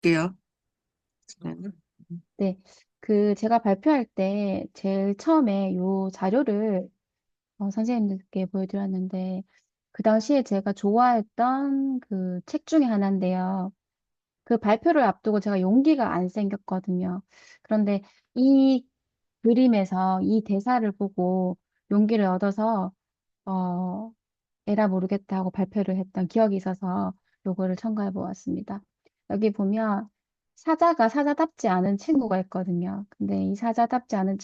게요. 네, 제가 발표할 때 제일 처음에 요 자료를 선생님들께 보여드렸는데, 그 당시에 제가 좋아했던 그 책 중에 하나인데요. 그 발표를 앞두고 제가 용기가 안 생겼거든요. 그런데 이 그림에서 이 대사를 보고 용기를 얻어서, 어, 에라 모르겠다 하고 발표를 했던 기억이 있어서 요거를 첨가해 보았습니다. 여기 보면 사자가 사자답지 않은 친구가 있거든요. 근데 이 사자답지 않은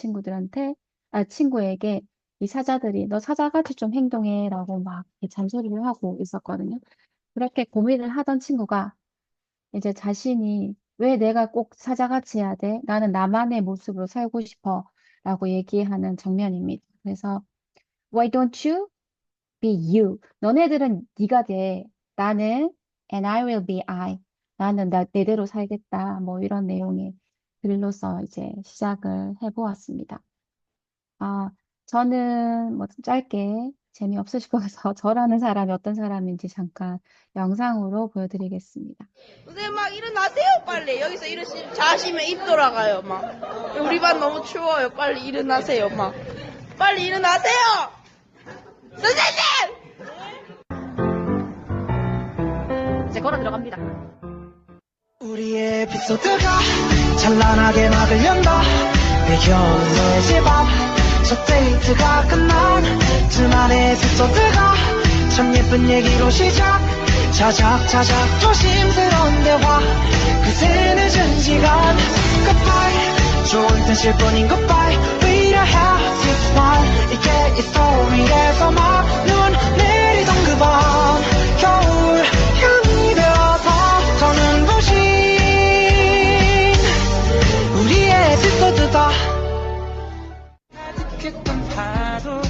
친구에게 이 사자들이 너 사자같이 좀 행동해라고 막 이렇게 잔소리를 하고 있었거든요. 그렇게 고민을 하던 친구가 이제 자신이 왜 내가 꼭 사자같이 해야 돼? 나는 나만의 모습으로 살고 싶어. 라고 얘기하는 장면입니다. 그래서 Why don't you be you? 너네들은 네가 돼. 나는 and I will be I. 나는 내대로 살겠다. 뭐 이런 내용의 글로서 이제 시작을 해보았습니다. 아, 저는 뭐 좀 짧게 재미없으실 것 같아서 저라는 사람이 어떤 사람인지 잠깐 영상으로 보여드리겠습니다. 선생님 막 일어나세요 빨리 여기서 이러시 자시면 입 돌아가요 막 우리 반 너무 추워요 빨리 일어나세요 막 빨리 일어나세요 선생님 이제 걸어 들어갑니다. 우리의 에피소드가 찬란하게 막을 연다 배겨운 너의 집앞첫 데이트가 끝난 둘만의 에피소드가 참 예쁜 얘기로 시작 자작자작 조심스러운 대화 그새 늦은 시간 goodbye 좋은 뜻일 뿐인 goodbye We don't have to fight 이게 이 스토리에서 막 눈 내리던 그 밤 겨울 향이 되어서 더는 부신 우리의 에피소드다 가득했던 파도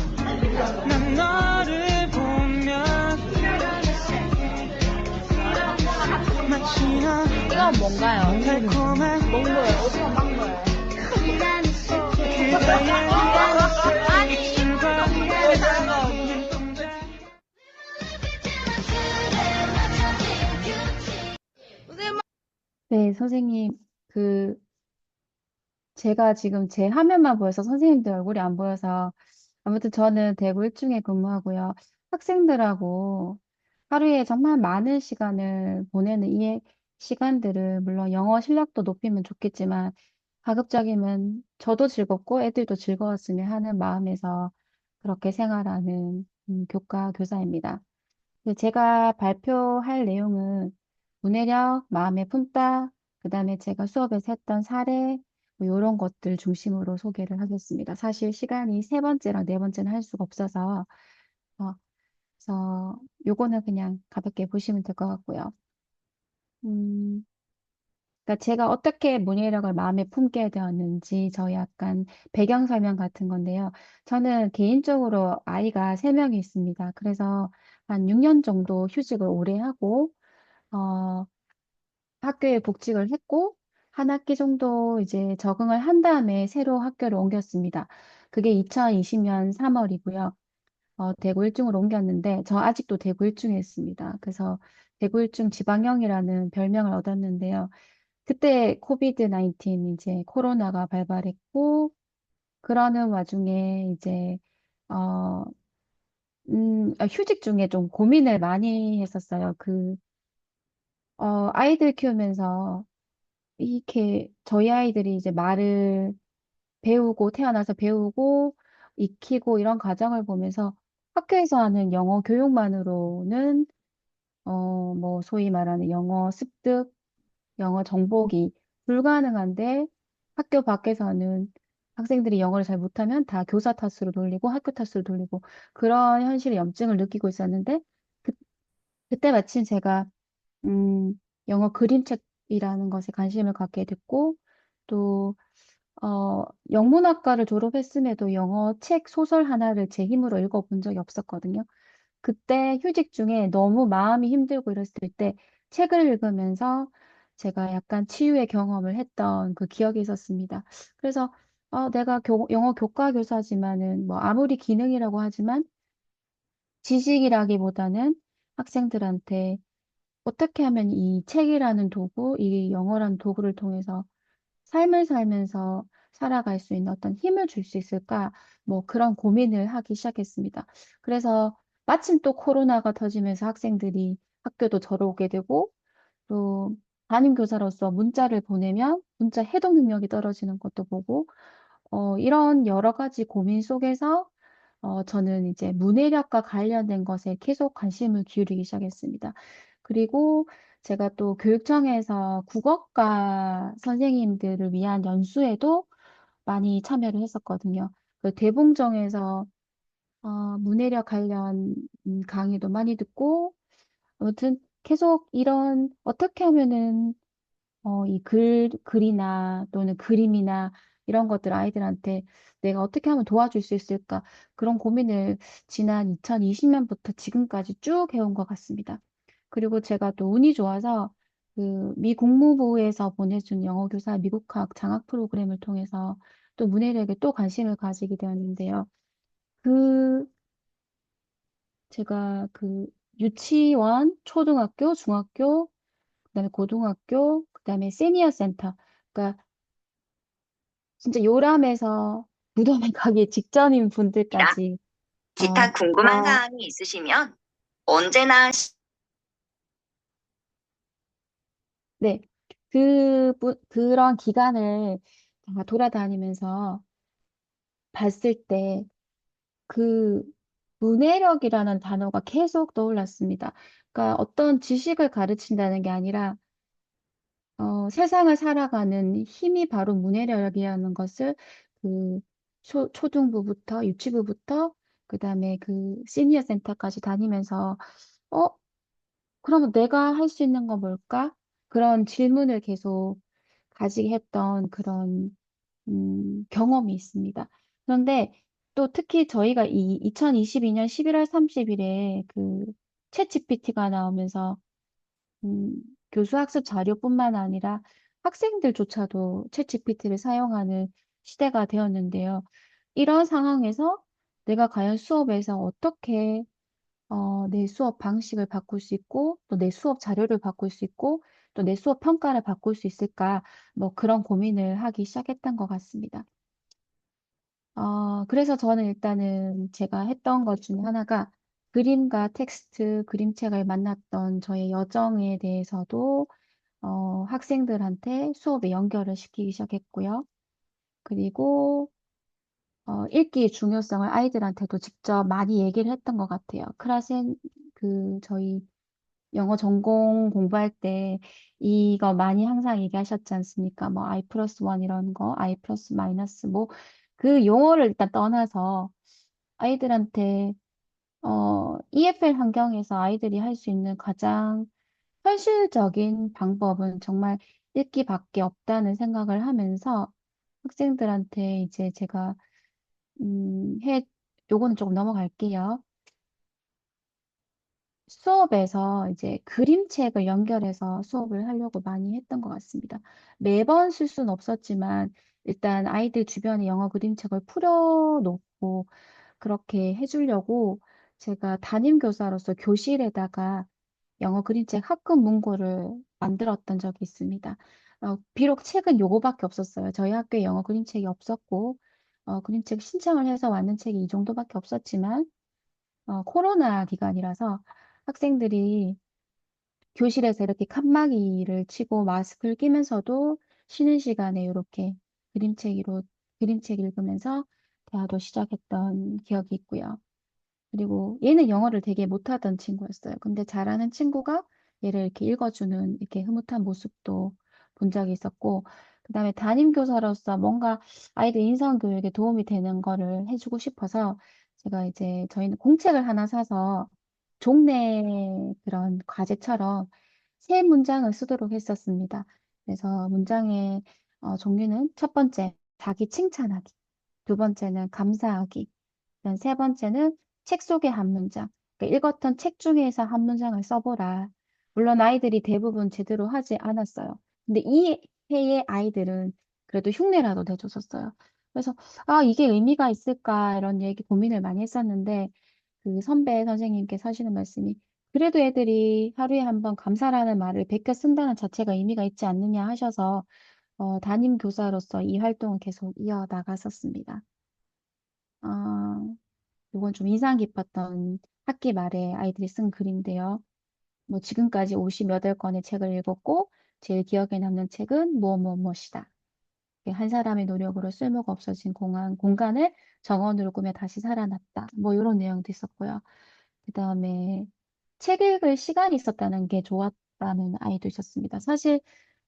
난 너를 보면 마치 난 이건 뭔가요? 달콤한 먹물, 오징어 막물. 그대의 입술과 눈동자 네, 선생님, 그, 제가 지금 제 화면만 보여서 선생님들 얼굴이 안 보여서, 아무튼 저는 대구 일중에 근무하고요. 학생들하고 하루에 정말 많은 시간을 보내는 이 시간들을, 물론 영어 실력도 높이면 좋겠지만, 가급적이면 저도 즐겁고 애들도 즐거웠으면 하는 마음에서 그렇게 생활하는 교과 교사입니다. 제가 발표할 내용은 문해력, 마음에 품다, 그다음에 제가 수업에서 했던 사례, 뭐 이런 것들 중심으로 소개를 하겠습니다. 사실 시간이 세 번째랑 네 번째는 할 수가 없어서, 어, 그래서 요거는 그냥 가볍게 보시면 될 것 같고요. 음, 그러니까 제가 어떻게 문해력을 마음에 품게 되었는지 저 약간 배경 설명 같은 건데요. 저는 개인적으로 아이가 세명이 있습니다. 그래서 한 6년 정도 휴직을 오래 하고, 어, 학교에 복직을 했고, 한 학기 정도 이제 적응을 한 다음에 새로 학교를 옮겼습니다. 그게 2020년 3월이고요. 대구 일중으로 옮겼는데, 저 아직도 대구 일중에 있습니다. 그래서 대구 일중 지방형이라는 별명을 얻었는데요. 그때 코비드 19 이제 코로나가 발발했고, 그러는 와중에 이제, 어, 휴직 중에 좀 고민을 많이 했었어요. 아이들 키우면서 이렇게 저희 아이들이 이제 말을 배우고 태어나서 배우고 익히고 이런 과정을 보면서 학교에서 하는 영어 교육만으로는 뭐 소위 말하는 영어 습득, 영어 정복이 불가능한데 학교 밖에서는 학생들이 영어를 잘 못하면 다 교사 탓으로 돌리고 학교 탓으로 돌리고 그런 현실의 염증을 느끼고 있었는데 그, 그때 마침 제가 영어 그림책이라는 것에 관심을 갖게 됐고 또 영문학과를 졸업했음에도 영어 책, 소설 하나를 제 힘으로 읽어본 적이 없었거든요. 그때 휴직 중에 너무 마음이 힘들고 이랬을 때 책을 읽으면서 제가 약간 치유의 경험을 했던 그 기억이 있었습니다. 그래서 내가 영어 교과 교사지만은 뭐 아무리 기능이라고 하지만 지식이라기보다는 학생들한테 어떻게 하면 이 책이라는 도구, 이 영어라는 도구를 통해서 삶을 살면서 살아갈 수 있는 어떤 힘을 줄 수 있을까? 뭐 그런 고민을 하기 시작했습니다. 그래서 마침 또 코로나가 터지면서 학생들이 학교도 들어오게 되고 또 담임교사로서 문자를 보내면 문자 해독 능력이 떨어지는 것도 보고 이런 여러 가지 고민 속에서 저는 이제 문해력과 관련된 것에 계속 관심을 기울이기 시작했습니다. 그리고 제가 또 교육청에서 국어과 선생님들을 위한 연수에도 많이 참여를 했었거든요. 그 대봉정에서 문해력 관련 강의도 많이 듣고 아무튼 계속 이런 어떻게 하면은 이 글이나 또는 그림이나 이런 것들 아이들한테 내가 어떻게 하면 도와줄 수 있을까? 그런 고민을 지난 2020년부터 지금까지 쭉 해온 것 같습니다. 그리고 제가 또 운이 좋아서 그 미 국무부에서 보내준 영어 교사 미국학 장학 프로그램을 통해서 또 문해력에 또 관심을 가지게 되었는데요. 그 제가 그 유치원, 초등학교, 중학교, 그다음에 고등학교, 그다음에 시니어 센터. 그러니까 진짜 요람에서 무덤에 가기 직전인 분들까지 기타 궁금한 다, 사항이 있으시면 언제나 네. 그런 기간을 다 돌아다니면서 봤을 때 그 문해력이라는 단어가 계속 떠올랐습니다. 그러니까 어떤 지식을 가르친다는 게 아니라 세상을 살아가는 힘이 바로 문해력이라는 것을 그 초등부부터 유치부부터 그다음에 그 시니어 센터까지 다니면서 어, 그러면 내가 할 수 있는 건 뭘까? 그런 질문을 계속 가지게 했던 그런 경험이 있습니다. 그런데 또 특히 저희가 이 2022년 11월 30일에 그 챗GPT가 나오면서 음, 교수 학습 자료뿐만 아니라 학생들조차도 챗GPT를 사용하는 시대가 되었는데요. 이런 상황에서 내가 과연 수업에서 어떻게 내 수업 방식을 바꿀 수 있고, 또 내 수업 자료를 바꿀 수 있고, 또 내 수업 평가를 바꿀 수 있을까, 뭐 그런 고민을 하기 시작했던 것 같습니다. 그래서 저는 일단은 제가 했던 것 중에 하나가 그림과 텍스트, 그림책을 만났던 저의 여정에 대해서도 학생들한테 수업에 연결을 시키기 시작했고요. 그리고 읽기의 중요성을 아이들한테도 직접 많이 얘기를 했던 것 같아요. 저희 영어 전공 공부할 때 이거 많이 항상 얘기하셨지 않습니까? 뭐 I 플러스 원 이런 거, I 플러스 마이너스 뭐 그 용어를 일단 떠나서 아이들한테 EFL 환경에서 아이들이 할 수 있는 가장 현실적인 방법은 정말 읽기밖에 없다는 생각을 하면서 학생들한테 이제 제가 요거는 조금 넘어갈게요. 수업에서 이제 그림책을 연결해서 수업을 하려고 많이 했던 것 같습니다. 매번 쓸 수는 없었지만 일단 아이들 주변에 영어 그림책을 풀어놓고 그렇게 해주려고 제가 담임교사로서 교실에다가 영어 그림책 합급 문구를 만들었던 적이 있습니다. 비록 책은 요거밖에 없었어요. 저희 학교에 영어 그림책이 없었고, 그림책 신청을 해서 왔는 책이 이 정도밖에 없었지만, 코로나 기간이라서 학생들이 교실에서 이렇게 칸막이를 치고 마스크를 끼면서도 쉬는 시간에 이렇게 그림책 읽으면서 대화도 시작했던 기억이 있고요. 그리고 얘는 영어를 되게 못하던 친구였어요. 근데 잘하는 친구가 얘를 이렇게 읽어주는 이렇게 흐뭇한 모습도 본 적이 있었고, 그다음에 담임교사로서 뭔가 아이들 인성교육에 도움이 되는 거를 해주고 싶어서 제가 이제 저희는 공책을 하나 사서 종래 그런 과제처럼 세 문장을 쓰도록 했었습니다. 그래서 문장의 종류는 첫 번째, 자기 칭찬하기. 두 번째는 감사하기. 그다음 세 번째는 책 속의 한 문장. 그러니까 읽었던 책 중에서 한 문장을 써보라. 물론 아이들이 대부분 제대로 하지 않았어요. 근데 이 해의 아이들은 그래도 흉내라도 내줬었어요. 그래서 이게 의미가 있을까 이런 얘기 고민을 많이 했었는데 그 선배 선생님께서 하시는 말씀이 그래도 애들이 하루에 한 번 감사라는 말을 베껴 쓴다는 자체가 의미가 있지 않느냐 하셔서 담임 교사로서 이 활동을 계속 이어나갔었습니다. 이건 좀 인상 깊었던 학기 말에 아이들이 쓴 글인데요. 뭐 지금까지 58권의 책을 읽었고 제일 기억에 남는 책은 무엇이다. 한 사람의 노력으로 쓸모가 없어진 공간을 정원으로 꾸며 다시 살아났다. 뭐 이런 내용도 있었고요. 그다음에 책 읽을 시간이 있었다는 게 좋았다는 아이도 있었습니다. 사실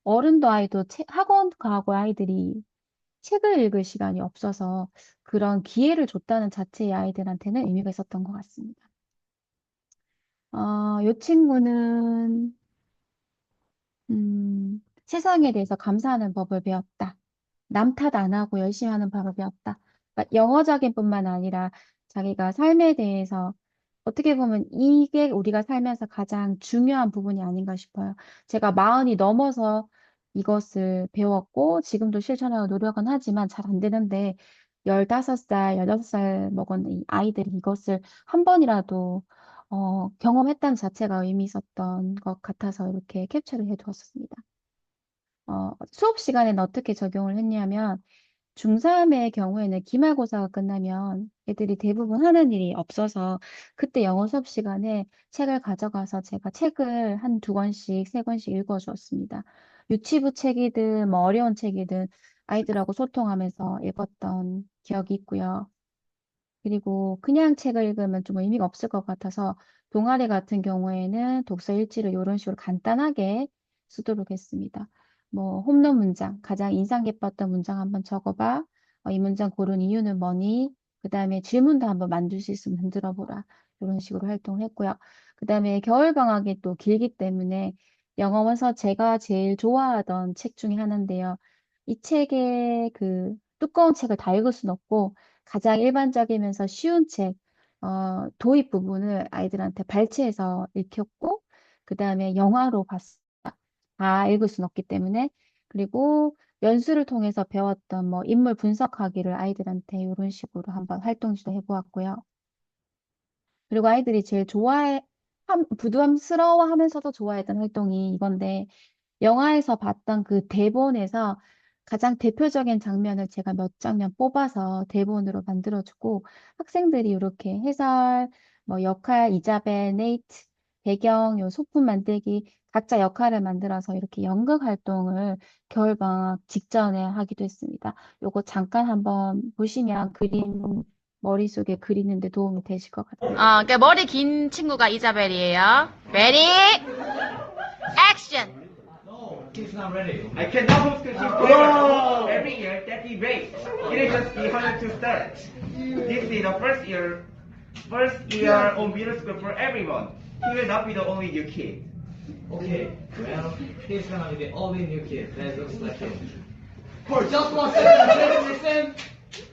어른도 아이도 학원 가고 아이들이 책을 읽을 시간이 없어서 그런 기회를 줬다는 자체의 아이들한테는 의미가 있었던 것 같습니다. 이 친구는 세상에 대해서 감사하는 법을 배웠다. 남 탓 안 하고 열심히 하는 법을 배웠다. 그러니까 영어적인 뿐만 아니라 자기가 삶에 대해서 어떻게 보면 이게 우리가 살면서 가장 중요한 부분이 아닌가 싶어요. 제가 40이 넘어서 이것을 배웠고 지금도 실천하고 노력은 하지만 잘 안 되는데 15살, 16살 먹은 이 아이들이 이것을 한 번이라도 경험했다는 자체가 의미 있었던 것 같아서 이렇게 캡처를 해두었습니다. 수업 시간에는 어떻게 적용을 했냐면 중3의 경우에는 기말고사가 끝나면 애들이 대부분 하는 일이 없어서 그때 영어 수업 시간에 책을 가져가서 제가 책을 한 2권씩, 3권씩 읽어주었습니다. 유치부 책이든 뭐 어려운 책이든 아이들하고 소통하면서 읽었던 기억이 있고요. 그리고 그냥 책을 읽으면 좀 의미가 없을 것 같아서 동아리 같은 경우에는 독서 일지를 이런 식으로 간단하게 쓰도록 했습니다. 뭐 홈런 문장, 가장 인상 깊었던 문장 한번 적어봐. 이 문장 고른 이유는 뭐니? 그 다음에 질문도 한번 만들 수 있으면 만들어 보라. 이런 식으로 활동을 했고요. 그 다음에 겨울방학이 또 길기 때문에 영어 원서 제가 제일 좋아하던 책 중에 하나인데요. 이 책의 그 두꺼운 책을 다 읽을 순 없고 가장 일반적이면서 쉬운 책, 도입 부분을 아이들한테 발췌해서 읽혔고, 그 다음에 영화로 봤습니다. 다 읽을 순 없기 때문에. 그리고 연수를 통해서 배웠던 뭐 인물 분석하기를 아이들한테 이런 식으로 한번 활동지도 해보았고요. 그리고 아이들이 제일 부담스러워 하면서도 좋아했던 활동이 이건데, 영화에서 봤던 그 대본에서 가장 대표적인 장면을 제가 몇 장면 뽑아서 대본으로 만들어주고 학생들이 이렇게 해설, 뭐 역할, 이자벨, 네이트, 배경, 요 소품 만들기 각자 역할을 만들어서 이렇게 연극 활동을 겨울방학 직전에 하기도 했습니다. 요거 잠깐 한번 보시면 그림 머릿속에 그리는데 도움이 되실 것 같아요. 그러니까 머리 긴 친구가 이자벨이에요. Ready? Action! He's not ready. I cannot host this forever. Every year that he waits, it is just the 100 to start. This is the first year on middle school for everyone. He will not be the only new kid. Okay, well, he's gonna be the only new kid that looks like him. For just 1 second, listen.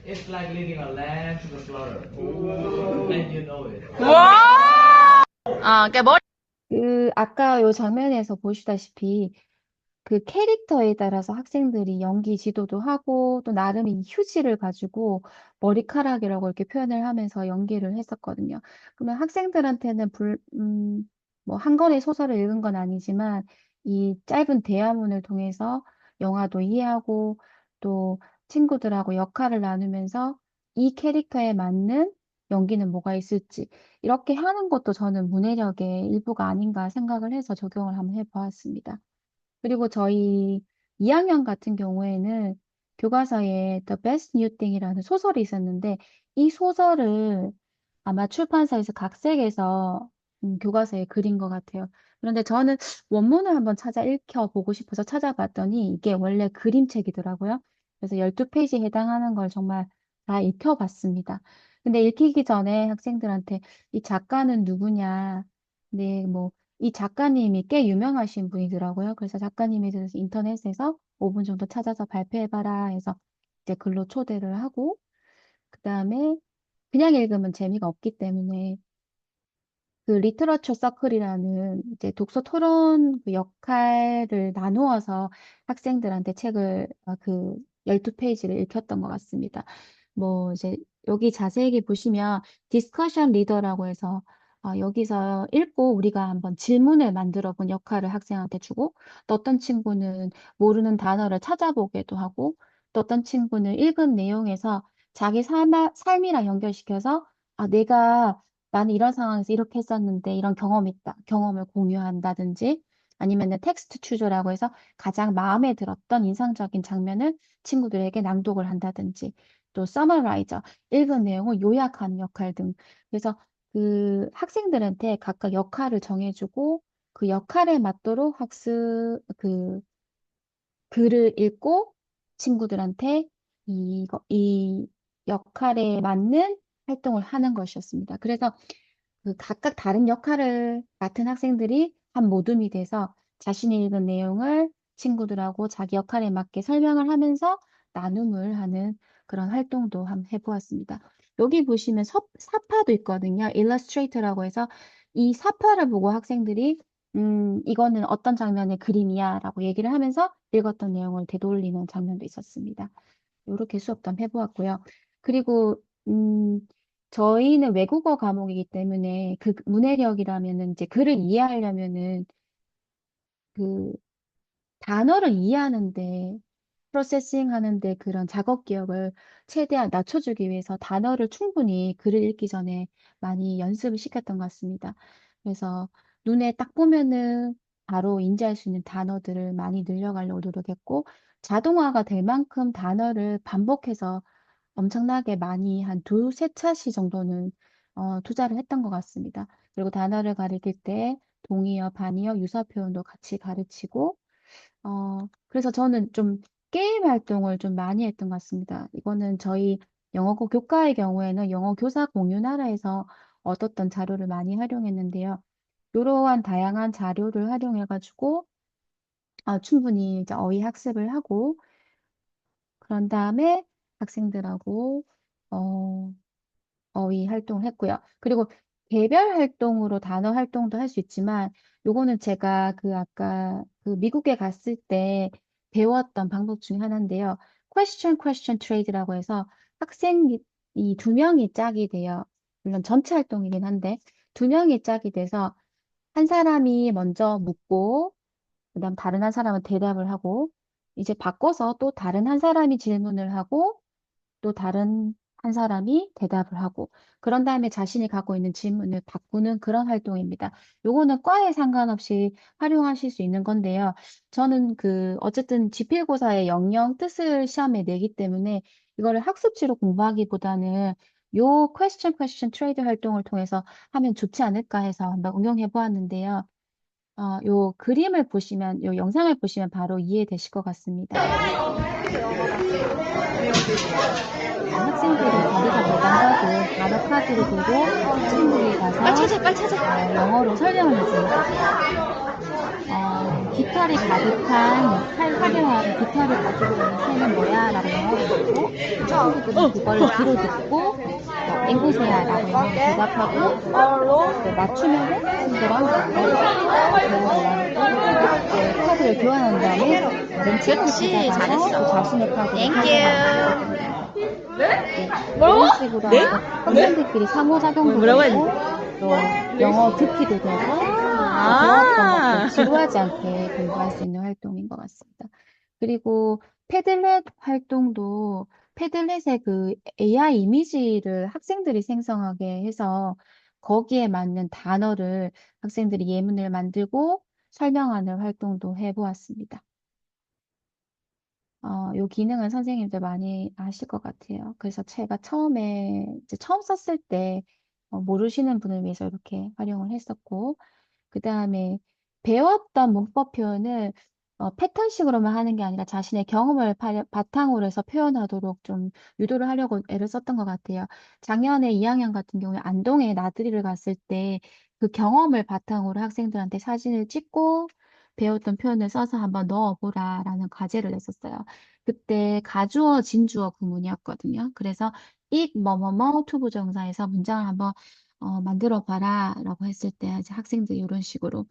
It's like leading a lamb to the slaughter. And you know it. 와! 그러니까 머리 아까 요 장면에서 보시다시피 그 캐릭터에 따라서 학생들이 연기 지도도 하고 또 나름의 휴지를 가지고 머리카락이라고 이렇게 표현을 하면서 연기를 했었거든요. 그러면 학생들한테는 뭐 한 권의 소설을 읽은 건 아니지만 이 짧은 대화문을 통해서 영화도 이해하고 또 친구들하고 역할을 나누면서 이 캐릭터에 맞는 연기는 뭐가 있을지 이렇게 하는 것도 저는 문해력의 일부가 아닌가 생각을 해서 적용을 한번 해보았습니다. 그리고 저희 2학년 같은 경우에는 교과서에 The Best New Thing이라는 소설이 있었는데 이 소설을 아마 출판사에서 각색해서 교과서에 그린 것 같아요. 그런데 저는 원문을 한번 찾아 읽혀보고 싶어서 찾아봤더니 이게 원래 그림책이더라고요. 그래서 12페이지에 해당하는 걸 정말 다 읽혀봤습니다. 근데 읽히기 전에 학생들한테 이 작가는 누구냐, 네, 뭐 이 작가님이 꽤 유명하신 분이더라고요. 그래서 작가님에 대해서 인터넷에서 5분 정도 찾아서 발표해봐라 해서 이제 글로 초대를 하고, 그 다음에 그냥 읽으면 재미가 없기 때문에 그 리터러처 서클이라는 이제 독서 토론 그 역할을 나누어서 학생들한테 책을 그 12페이지를 읽혔던 것 같습니다. 뭐 이제 여기 자세히 보시면 디스커션 리더라고 해서 여기서 읽고 우리가 한번 질문을 만들어 본 역할을 학생한테 주고, 또 어떤 친구는 모르는 단어를 찾아보기도 하고, 또 어떤 친구는 읽은 내용에서 자기 삶이랑 연결시켜서, 나는 이런 상황에서 이렇게 했었는데 이런 경험이 있다. 경험을 공유한다든지, 아니면은 텍스트 추조라고 해서 가장 마음에 들었던 인상적인 장면을 친구들에게 낭독을 한다든지, 또 서머라이저, 읽은 내용을 요약하는 역할 등. 그래서 그 학생들한테 각각 역할을 정해주고 그 역할에 맞도록 글을 읽고 친구들한테 이 역할에 맞는 활동을 하는 것이었습니다. 그래서 그 각각 다른 역할을 맡은 학생들이 한 모둠이 돼서 자신이 읽은 내용을 친구들하고 자기 역할에 맞게 설명을 하면서 나눔을 하는 그런 활동도 한번 해보았습니다. 여기 보시면 사파도 있거든요. 일러스트레이터라고 해서 이 사파를 보고 학생들이 이거는 어떤 장면의 그림이야 라고 얘기를 하면서 읽었던 내용을 되돌리는 장면도 있었습니다. 이렇게 수업도 한번 해보았고요. 그리고 저희는 외국어 과목이기 때문에 그 문해력이라면은 이제 글을 이해하려면은 그 단어를 이해하는데 프로세싱 하는데 그런 작업 기억을 최대한 낮춰주기 위해서 단어를 충분히 글을 읽기 전에 많이 연습을 시켰던 것 같습니다. 그래서 눈에 딱 보면은 바로 인지할 수 있는 단어들을 많이 늘려가려고 노력했고, 자동화가 될 만큼 단어를 반복해서 엄청나게 많이 한 두세 차시 정도는 투자를 했던 것 같습니다. 그리고 단어를 가르칠 때 동의어, 반의어, 유사 표현도 같이 가르치고, 그래서 저는 좀 게임 활동을 좀 많이 했던 것 같습니다. 이거는 저희 영어고 교과의 경우에는 영어 교사 공유 나라에서 얻었던 자료를 많이 활용했는데요. 이러한 다양한 자료를 활용해가지고 충분히 이제 어휘 학습을 하고 그런 다음에 학생들하고 어, 어휘 활동을 했고요. 그리고 개별 활동으로 단어 활동도 할 수 있지만 요거는 제가 아까 그 미국에 갔을 때 배웠던 방법 중에 하나인데요. question trade라고 해서 학생이 이 두 명이 짝이 돼요. 물론 전체 활동이긴 한데 두 명이 짝이 돼서 한 사람이 먼저 묻고 그다음 다른 한 사람은 대답을 하고 이제 바꿔서 또 다른 한 사람이 질문을 하고 또 다른 한 사람이 대답을 하고 그런 다음에 자신이 갖고 있는 질문을 바꾸는 그런 활동입니다. 요거는 과에 상관없이 활용하실 수 있는 건데요. 저는 어쨌든 지필고사의 영영 뜻을 시험에 내기 때문에 이거를 학습지로 공부하기보다는 요 question 트레이드 활동을 통해서 하면 좋지 않을까 해서 한번 응용해 보았는데요. 요 그림을 보시면, 요 영상을 보시면 바로 이해되실 것 같습니다. 학생들이 자기가 대답하고 단어 카드를 들고 친구들이 가서 영어로 설명을 해줍니다. 깃털이 가득한 화려한 깃털을 가지고 있는 새는 뭐야? 라고 영어로 묻고 친구들은 그걸 귀로 듣고 앵구새야 라고 영어로 대답하고 맞추면은 친구랑 카드를 교환한 다음에 다른 친구 찾아가서 자신의 카드를 가져가거든요. 이런 식으로 하니까 학생들끼리 상호작용도 되고 또 영어 듣기도 되고 배웠던 것들 지루하지 않게 공부할 수 있는 활동인 것 같습니다. 그리고 패들렛 활동도 패들렛의 AI 이미지를 학생들이 생성하게 해서 거기에 맞는 단어를 학생들이 예문을 만들고 설명하는 활동도 해보았습니다. 요 기능은 선생님들 많이 아실 것 같아요. 그래서 제가 이제 처음 썼을 때, 모르시는 분을 위해서 이렇게 활용을 했었고, 그 다음에 배웠던 문법 표현을 패턴식으로만 하는 게 아니라 자신의 경험을 바탕으로 해서 표현하도록 좀 유도를 하려고 애를 썼던 것 같아요. 작년에 2학년 같은 경우에 안동에 나들이를 갔을 때 그 경험을 바탕으로 학생들한테 사진을 찍고 배웠던 표현을 써서 한번 넣어보라라는 과제를 냈었어요. 그때 가주어, 진주어 구문이었거든요. 그래서 뭐뭐뭐 투부정사에서 문장을 한번 만들어 봐라 라고 했을 때 이제 학생들이 이런 식으로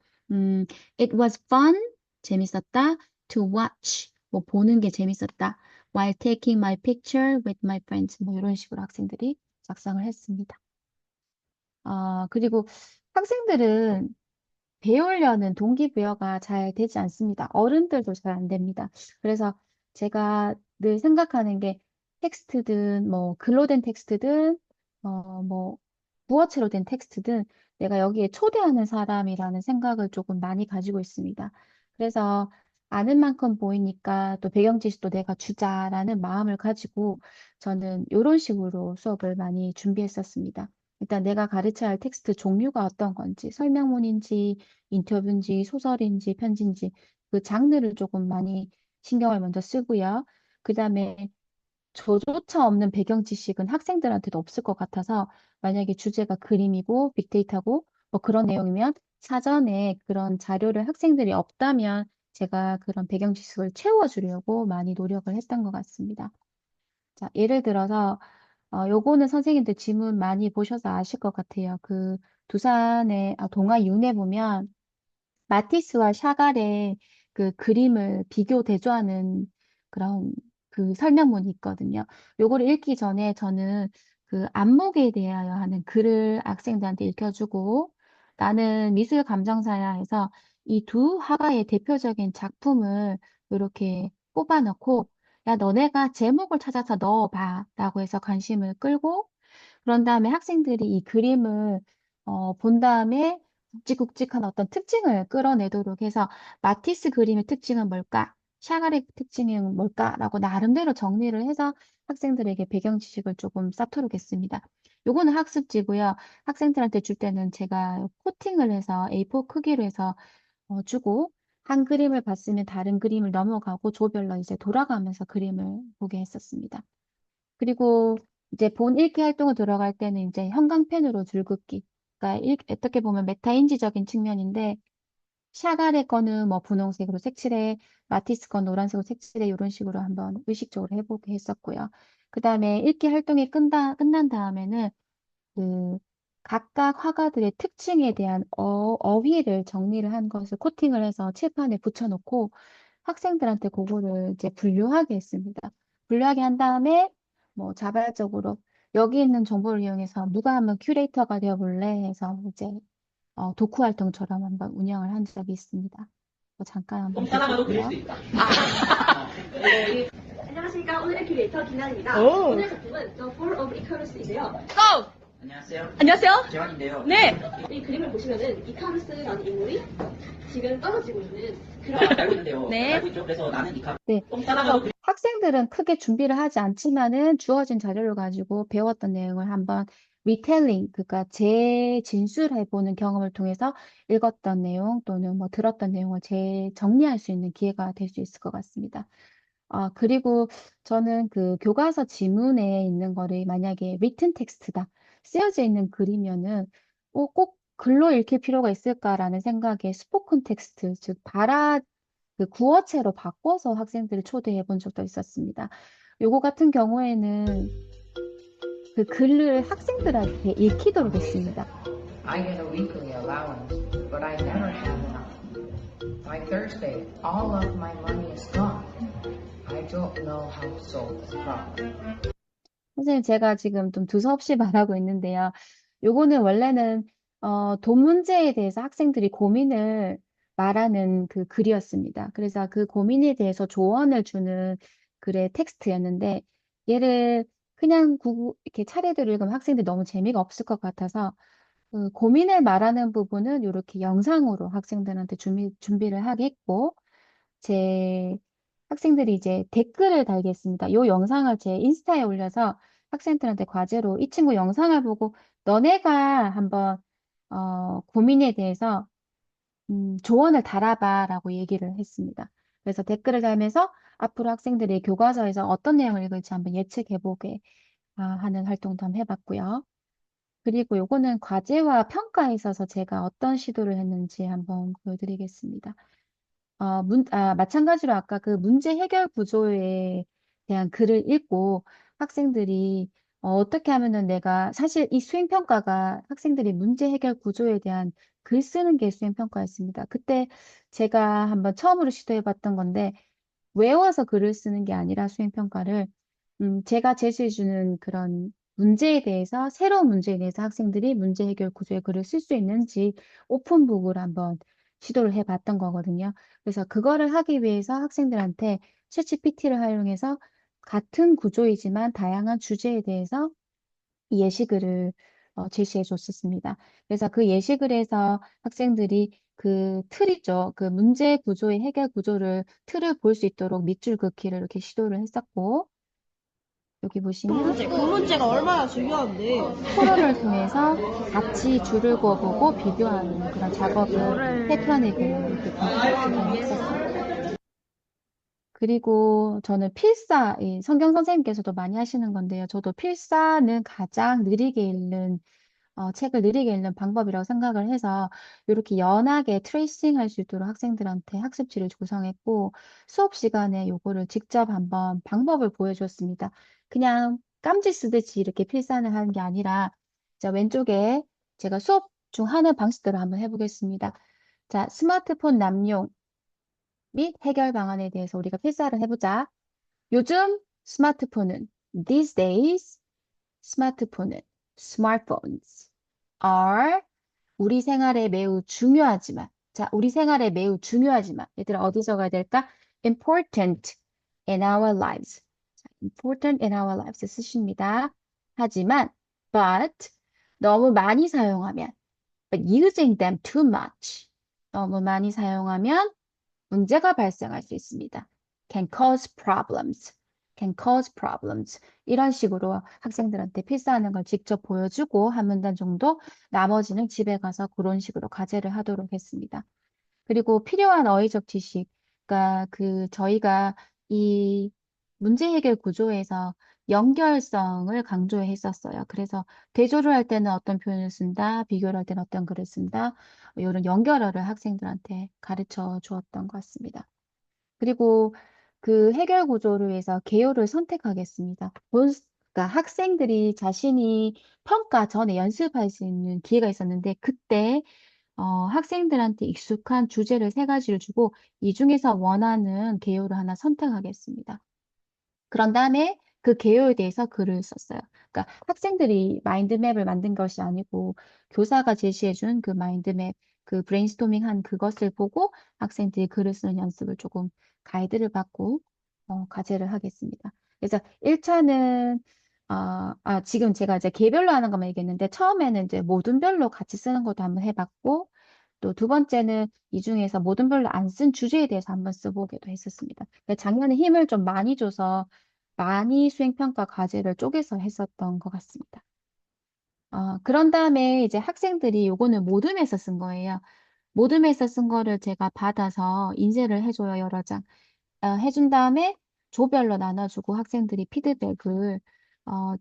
It was fun, 재밌었다. To watch, 뭐 보는 게 재밌었다. While taking my picture with my friends, 뭐 이런 식으로 학생들이 작성을 했습니다. 그리고 학생들은 배우려는 동기부여가 잘 되지 않습니다. 어른들도 잘 안 됩니다. 그래서 제가 늘 생각하는 게 텍스트든 뭐 글로 된 텍스트든 뭐 부어체로 된 텍스트든 내가 여기에 초대하는 사람이라는 생각을 조금 많이 가지고 있습니다. 그래서 아는 만큼 보이니까 또 배경 지식도 내가 주자라는 마음을 가지고 저는 이런 식으로 수업을 많이 준비했었습니다. 일단 내가 가르쳐야 할 텍스트 종류가 어떤 건지, 설명문인지, 인터뷰인지, 소설인지, 편지인지, 그 장르를 조금 많이 신경을 먼저 쓰고요. 그 다음에 저조차 없는 배경 지식은 학생들한테도 없을 것 같아서 만약에 주제가 그림이고 빅데이터고 뭐 그런 내용이면 사전에 그런 자료를 학생들이 없다면 제가 그런 배경 지식을 채워주려고 많이 노력을 했던 것 같습니다. 자, 예를 들어서 요거는 선생님들 지문 많이 보셔서 아실 것 같아요. 그 두산의 동아 윤회 보면 마티스와 샤갈의 그 그림을 비교 대조하는 그런 그 설명문이 있거든요. 요거를 읽기 전에 저는 그 안목에 대하여 하는 글을 학생들한테 읽혀주고 나는 미술 감정사야 해서 이 두 화가의 대표적인 작품을 이렇게 뽑아놓고 야, 너네가 제목을 찾아서 넣어봐 라고 해서 관심을 끌고 그런 다음에 학생들이 이 그림을 본 다음에 굵직굵직한 어떤 특징을 끌어내도록 해서 마티스 그림의 특징은 뭘까? 샤갈의 특징은 뭘까라고 나름대로 정리를 해서 학생들에게 배경 지식을 조금 쌓도록 했습니다. 요거는 학습지고요. 학생들한테 줄 때는 제가 코팅을 해서 A4 크기로 해서 주고 한 그림을 봤으면 다른 그림을 넘어가고 조별로 이제 돌아가면서 그림을 보게 했었습니다. 그리고 이제 본 읽기 활동을 들어갈 때는 이제 형광펜으로 줄긋기. 그러니까 어떻게 보면 메타인지적인 측면인데 샤갈의 거는 뭐 분홍색으로 색칠해, 마티스 건 노란색으로 색칠해 이런 식으로 한번 의식적으로 해보게 했었고요. 그 다음에 읽기 활동이 끝난 다음에는 그 각각 화가들의 특징에 대한 어휘를 정리를 한 것을 코팅을 해서 칠판에 붙여놓고 학생들한테 그거를 이제 분류하게 했습니다. 분류하게 한 다음에 뭐 자발적으로 여기 있는 정보를 이용해서 누가 한번 큐레이터가 되어볼래 해서 이제 독후 활동처럼 한번 운영을 한 적이 있습니다. 잠깐 한번 보실게요. 안녕하십니까. 오늘의 큐레이터 김나입니다. 오. 오늘 작품은 The Fall of Icarus인데요. 고! 안녕하세요. 안녕하세요. 재환인데요. 네. 이 그림을 보시면은 이카루스라는 인물이 지금 떨어지고 있는 그런 알고 있는데요. 네. 알고 있죠. 그래서 나는 이카 네. 따라가도 학생들은 크게 준비를 하지 않지만은 주어진 자료를 가지고 배웠던 내용을 한번 리텔링, 그러니까 재진술해보는 경험을 통해서 읽었던 내용 또는 뭐 들었던 내용을 재정리할 수 있는 기회가 될 수 있을 것 같습니다. 그리고 저는 그 교과서 지문에 있는 거를 만약에 리튼 텍스트다, 쓰여져 있는 글이면은 꼭 글로 읽힐 필요가 있을까라는 생각에 스포큰 텍스트, 즉 그 구어체로 바꿔서 학생들을 초대해 본 적도 있었습니다. 요거 같은 경우에는 그 글을 학생들한테 읽히도록 했습니다. I get a weekly allowance, but I never have enough. By Thursday, all of my money is gone. I don't know how to solve this problem. 선생님, 제가 지금 좀 두서없이 말하고 있는데요. 요거는 원래는 돈 문제에 대해서 학생들이 고민을 말하는 그 글이었습니다. 그래서 그 고민에 대해서 조언을 주는 글의 텍스트였는데 얘를 그냥 이렇게 차례대로 읽으면 학생들이 너무 재미가 없을 것 같아서 그 고민을 말하는 부분은 이렇게 영상으로 학생들한테 준비를 하게 했고 제 학생들이 이제 댓글을 달겠습니다. 이 영상을 제 인스타에 올려서 학생들한테 과제로 이 친구 영상을 보고 너네가 한번 고민에 대해서 조언을 달아봐라고 얘기를 했습니다. 그래서 댓글을 달면서 앞으로 학생들이 교과서에서 어떤 내용을 읽을지 한번 예측해보게 하는 활동도 한번 해봤고요. 그리고 요거는 과제와 평가에 있어서 제가 어떤 시도를 했는지 한번 보여드리겠습니다. 마찬가지로 아까 그 문제 해결 구조에 대한 글을 읽고 학생들이 어떻게 하면은 내가 사실 이 수행평가가 학생들이 문제 해결 구조에 대한 글 쓰는 게 수행평가였습니다. 그때 제가 한번 처음으로 시도해봤던 건데 외워서 글을 쓰는 게 아니라 수행평가를 제가 제시해주는 그런 문제에 대해서, 새로운 문제에 대해서 학생들이 문제 해결 구조의 글을 쓸 수 있는지 오픈북을 한번 시도를 해봤던 거거든요. 그래서 그거를 하기 위해서 학생들한테 챗GPT를 활용해서 같은 구조이지만 다양한 주제에 대해서 예시글을 제시해 줬었습니다. 그래서 그 예시글에서 학생들이 그 틀이죠. 그 문제 구조의 해결 구조를 틀을 볼 수 있도록 밑줄 긋기를 이렇게 시도를 했었고, 여기 보시면 그 문제가 얼마나 중요한데. 토론을 통해서 같이 줄을 그어보고 비교하는 그런 작업을 패턴을 이렇게 진행했었습니다. 그리고 저는 필사, 이 성경 선생님께서도 많이 하시는 건데요. 저도 필사는 가장 느리게 읽는 책을 느리게 읽는 방법이라고 생각을 해서 이렇게 연하게 트레이싱 할 수 있도록 학생들한테 학습지를 구성했고 수업 시간에 요거를 직접 한번 방법을 보여줬습니다. 그냥 깜지 쓰듯이 이렇게 필사를 하는 게 아니라 자, 왼쪽에 제가 수업 중 하는 방식대로 한번 해보겠습니다. 자, 스마트폰 남용 및 해결 방안에 대해서 우리가 필사를 해보자. 요즘 스마트폰은 these days 스마트폰은 smartphones are 우리 생활에 매우 중요하지만 자, 우리 생활에 매우 중요하지만 얘들아 어디 적어야 될까? important in our lives. 자, important in our lives 쓰십니다. 하지만 but 너무 많이 사용하면 but using them too much 너무 많이 사용하면 문제가 발생할 수 있습니다. can cause problems. can cause problems. 이런 식으로 학생들한테 필사하는 걸 직접 보여주고 한 문단 정도 나머지는 집에 가서 그런 식으로 과제를 하도록 했습니다. 그리고 필요한 어휘적 지식. 그러니까 저희가 이 문제 해결 구조에서 연결성을 강조했었어요. 그래서 대조를 할 때는 어떤 표현을 쓴다, 비교를 할 때는 어떤 글을 쓴다, 이런 연결어를 학생들한테 가르쳐 주었던 것 같습니다. 그리고 그 해결 구조를 위해서 개요를 선택하겠습니다. 그러니까 학생들이 자신이 평가 전에 연습할 수 있는 기회가 있었는데 그때 학생들한테 익숙한 주제를 3가지를 주고 이 중에서 원하는 개요를 하나 선택하겠습니다. 그런 다음에 그 개요에 대해서 글을 썼어요. 그러니까 학생들이 마인드맵을 만든 것이 아니고 교사가 제시해준 그 마인드맵, 그 브레인스토밍 한 그것을 보고 학생들이 글을 쓰는 연습을 조금 가이드를 받고 과제를 하겠습니다. 그래서 1차는 지금 제가 이제 개별로 하는 것만 얘기했는데 처음에는 이제 모둠별로 같이 쓰는 것도 한번 해봤고 또 2번째는 이 중에서 모둠별로 안 쓴 주제에 대해서 한번 써보기도 했었습니다. 작년에 힘을 좀 많이 줘서 많이 수행평가 과제를 쪼개서 했었던 것 같습니다. 그런 다음에 이제 학생들이 요거는 모둠에서 쓴 거예요. 모둠에서 쓴 거를 제가 받아서 인쇄를 해줘요, 여러 장. 해준 다음에 조별로 나눠주고 학생들이 피드백을,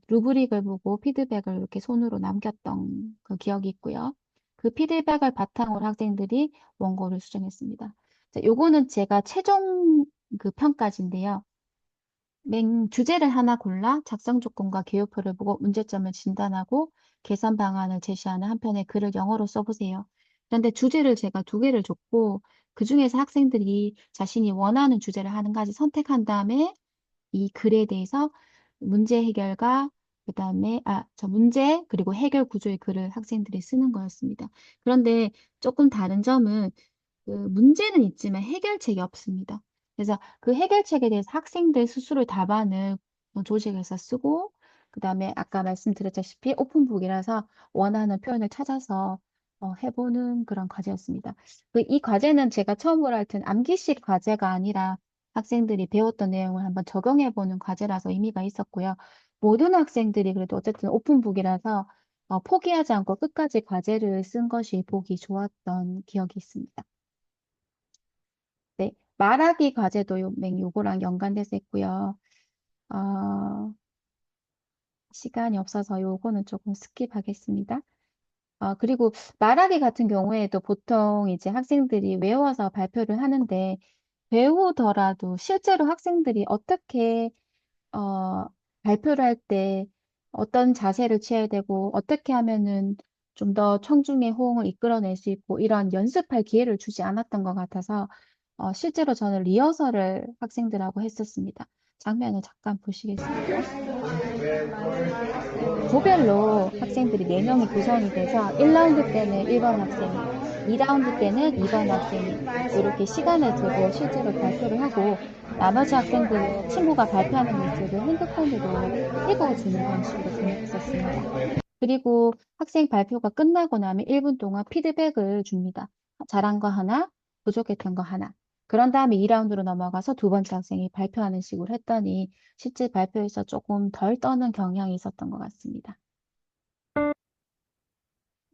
루브릭을 보고 피드백을 이렇게 손으로 남겼던 그 기억이 있고요. 그 피드백을 바탕으로 학생들이 원고를 수정했습니다. 자, 요거는 제가 최종 그 평가지인데요. 주제를 하나 골라 작성 조건과 개요표를 보고 문제점을 진단하고 개선 방안을 제시하는 한 편의 글을 영어로 써보세요. 그런데 주제를 제가 2개를 줬고 그 중에서 학생들이 자신이 원하는 주제를 한 가지 선택한 다음에 이 글에 대해서 문제 해결과 그다음에 문제 그리고 해결 구조의 글을 학생들이 쓰는 거였습니다. 그런데 조금 다른 점은 그 문제는 있지만 해결책이 없습니다. 그래서 그 해결책에 대해서 학생들 스스로 답안을 조직해서 쓰고 그다음에 아까 말씀드렸다시피 오픈북이라서 원하는 표현을 찾아서 해보는 그런 과제였습니다. 이 과제는 제가 처음으로 할 때는 암기식 과제가 아니라 학생들이 배웠던 내용을 한번 적용해보는 과제라서 의미가 있었고요. 모든 학생들이 그래도 어쨌든 오픈북이라서 포기하지 않고 끝까지 과제를 쓴 것이 보기 좋았던 기억이 있습니다. 네, 말하기 과제도 요거랑 연관돼서 했고요. 시간이 없어서 요거는 조금 스킵하겠습니다. 그리고 말하기 같은 경우에도 보통 이제 학생들이 외워서 발표를 하는데 배우더라도 실제로 학생들이 어떻게 발표를 할 때 어떤 자세를 취해야 되고 어떻게 하면은 좀 더 청중의 호응을 이끌어낼 수 있고 이런 연습할 기회를 주지 않았던 것 같아서 실제로 저는 리허설을 학생들하고 했었습니다. 장면을 잠깐 보시겠습니다. 조별로 학생들이 4명이 구성이 돼서 1라운드 때는 1번 학생이, 2라운드 때는 2번 학생이 이렇게 시간을 두고 실제로 발표를 하고 나머지 학생들은 친구가 발표하는 모습을 핸드폰으로 찍어주는 방식으로 진행했었습니다. 그리고 학생 발표가 끝나고 나면 1분 동안 피드백을 줍니다. 잘한 거 하나, 부족했던 거 하나. 그런 다음에 2라운드로 넘어가서 두 번째 학생이 발표하는 식으로 했더니 실제 발표에서 조금 덜 떠는 경향이 있었던 것 같습니다.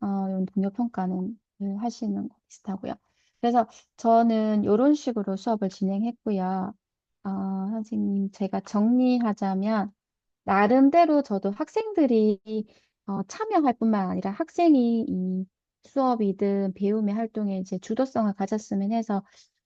이런 동료 평가는 하시는 거 비슷하고요. 그래서 저는 이런 식으로 수업을 진행했고요. 선생님, 제가 정리하자면 나름대로 저도 학생들이 참여할 뿐만 아니라 학생이 이 수업이든 배움의 활동에 이제 주도성을 가졌으면 해서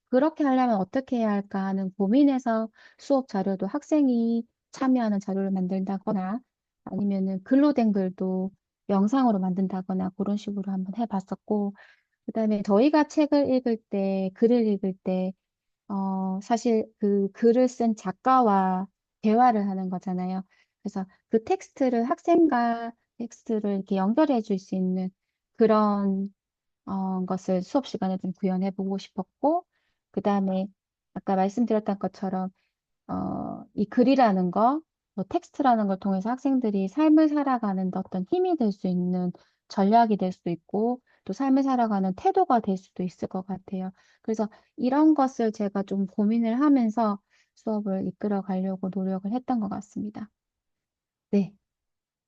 그렇게 하려면 어떻게 해야 할까 하는 고민에서 수업 자료도 학생이 참여하는 자료를 만든다거나 아니면은 글로 된 글도 영상으로 만든다거나 그런 식으로 한번 해봤었고, 그다음에 저희가 책을 읽을 때, 글을 읽을 때, 사실 그 글을 쓴 작가와 대화를 하는 거잖아요. 그래서 그 텍스트를 학생과 텍스트를 이렇게 연결해 줄 수 있는 그런 것을 수업 시간에 좀 구현해 보고 싶었고, 그 다음에 아까 말씀드렸던 것처럼 이 글이라는 거, 뭐 텍스트라는 걸 통해서 학생들이 삶을 살아가는 데 어떤 힘이 될 수 있는 전략이 될 수도 있고, 또 삶을 살아가는 태도가 될 수도 있을 것 같아요. 그래서 이런 것을 제가 좀 고민을 하면서 수업을 이끌어 가려고 노력을 했던 것 같습니다. 네,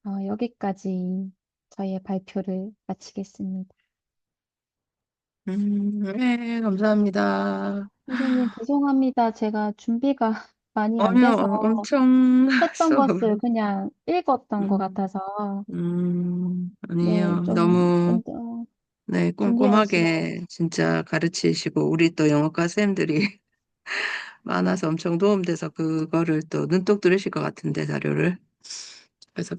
여기까지 저희의 발표를 마치겠습니다. 네, 감사합니다. 선생님, 죄송합니다. 제가 준비가 많이 안 아니요, 돼서 엄청 했던 것을 수업을. 그냥 읽었던 것 음, 같아서, 네, 아니에요. 좀, 너무, 네, 준비할 시간이, 꼼꼼하게 진짜 가르치시고, 우리 또 영어과 쌤들이 많아서 엄청 도움돼서 그거를 또 눈독 들으실 것 같은데, 자료를. 그래서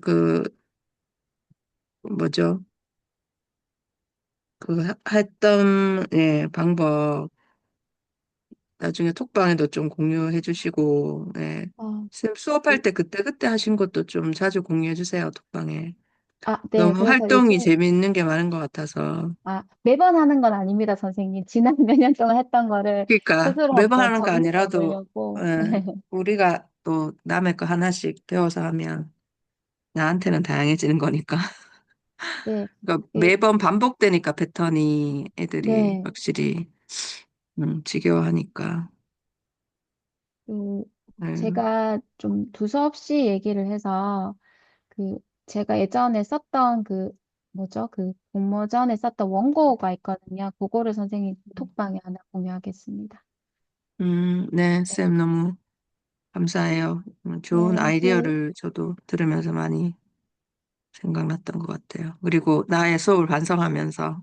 뭐죠? 했던, 예, 방법, 나중에 톡방에도 좀 공유해 주시고, 예. 어, 쌤 수업할 때 그때그때 하신 것도 좀 자주 공유해 주세요, 톡방에. 네, 너무 그래서 요즘, 활동이 재미있는 게 많은 것 같아서. 매번 하는 건 아닙니다, 선생님. 지난 몇 년 동안 했던 거를 그러니까 스스로 매번 한번 하는 거 정리해 아니라도, 보려고. 예, 우리가 또 남의 거 하나씩 배워서 하면 나한테는 다양해지는 거니까. 네, 그러니까 네, 매번 반복되니까 패턴이 애들이 네. 확실히 지겨워하니까. 그, 네. 제가 좀 두서없이 얘기를 해서, 그, 제가 예전에 썼던 뭐죠? 그 공모전에 썼던 원고가 있거든요. 그거를 선생님 톡방에 하나 공유하겠습니다. 네, 쌤 너무 감사해요. 좋은 네, 아이디어를 저도 들으면서 많이 생각났던 것 같아요. 그리고 나의 수업을 반성하면서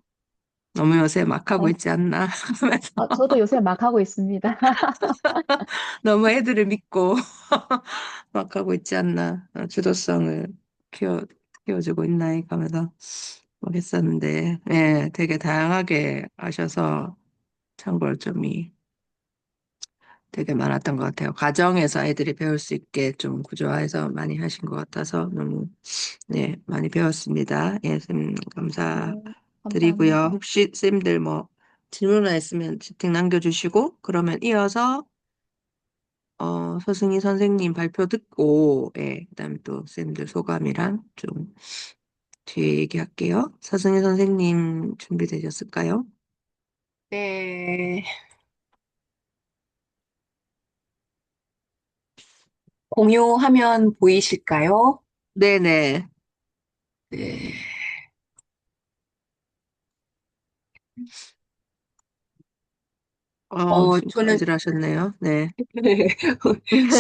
너무 요새 막 하고 네. 있지 않나 하면서 저도 요새 막 하고 있습니다. 너무 애들을 믿고 막 하고 있지 않나 주도성을 키워, 키워주고 있나 하면서 막 했었는데 되게 다양하게 하셔서 참고점이 되게 많았던 것 같아요. 가정에서 아이들이 배울 수 있게 좀 구조화해서 많이 하신 것 같아서 너무 많이 배웠습니다. 예, 쌤 네, 감사드리고요. 감사합니다. 혹시 쌤들 뭐 질문 있으면 채팅 남겨주시고 그러면 이어서 서승희 선생님 발표 듣고 그다음에 또 쌤들 소감이랑 좀 뒤에 얘기할게요. 서승희 선생님 준비되셨을까요? 네. 공유화면 보이실까요? 네네. 네. 저는 저질하셨네요. 네.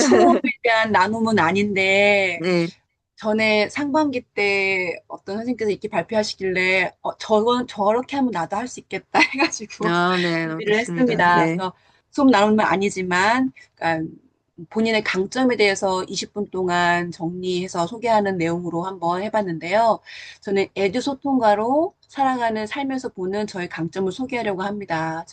수업에 대한 나눔은 아닌데, 네. 전에 상반기 때 어떤 선생님께서 이렇게 발표하시길래, 저렇게 하면 나도 할 수 있겠다 해가지고 네, 너무 준비를 좋습니다. 했습니다. 네. 그래서 수업 나눔은 아니지만, 그러니까 본인의 강점에 대해서 20분 동안 정리해서 소개하는 내용으로 한번 해봤는데요. 저는 에듀 소통가로 살아가는 삶에서 보는 저의 강점을 소개하려고 합니다.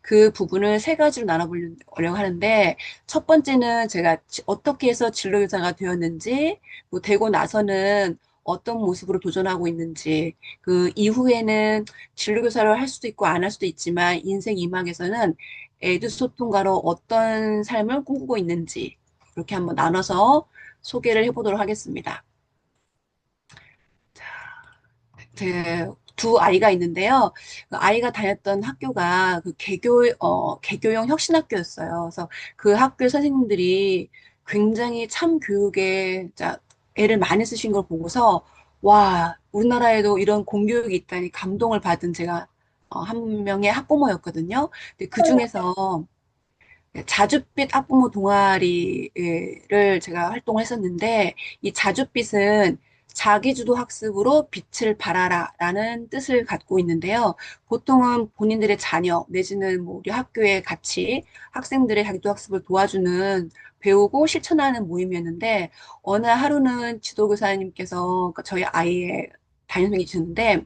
그 부분을 세 가지로 나눠보려고 하는데, 첫 번째는 제가 어떻게 해서 진로교사가 되었는지, 뭐 되고 나서는 어떤 모습으로 도전하고 있는지, 그 이후에는 진로교사를 할 수도 있고 안 할 수도 있지만, 인생 이막에서는 에듀 소통가로 어떤 삶을 꿈꾸고 있는지 이렇게 한번 나눠서 소개를 해보도록 하겠습니다. 제 두 아이가 있는데요. 그 아이가 다녔던 학교가 그 개교형 혁신학교였어요. 그래서 그 학교 선생님들이 굉장히 참 교육에 진짜 애를 많이 쓰신 걸 보고서 와, 우리나라에도 이런 공교육이 있다니 감동을 받은 제가 한 명의 학부모였거든요. 근데 그 중에서 자줏빛 학부모 동아리를 제가 활동을 했었는데, 이 자줏빛은 자기주도 학습으로 빛을 발하라 라는 뜻을 갖고 있는데요. 보통은 본인들의 자녀 내지는 뭐 우리 학교에 같이 학생들의 자기주도 학습을 도와주는 배우고 실천하는 모임이었는데, 어느 하루는 지도교사님께서 그러니까 저희 아이의 담임선생님이셨는데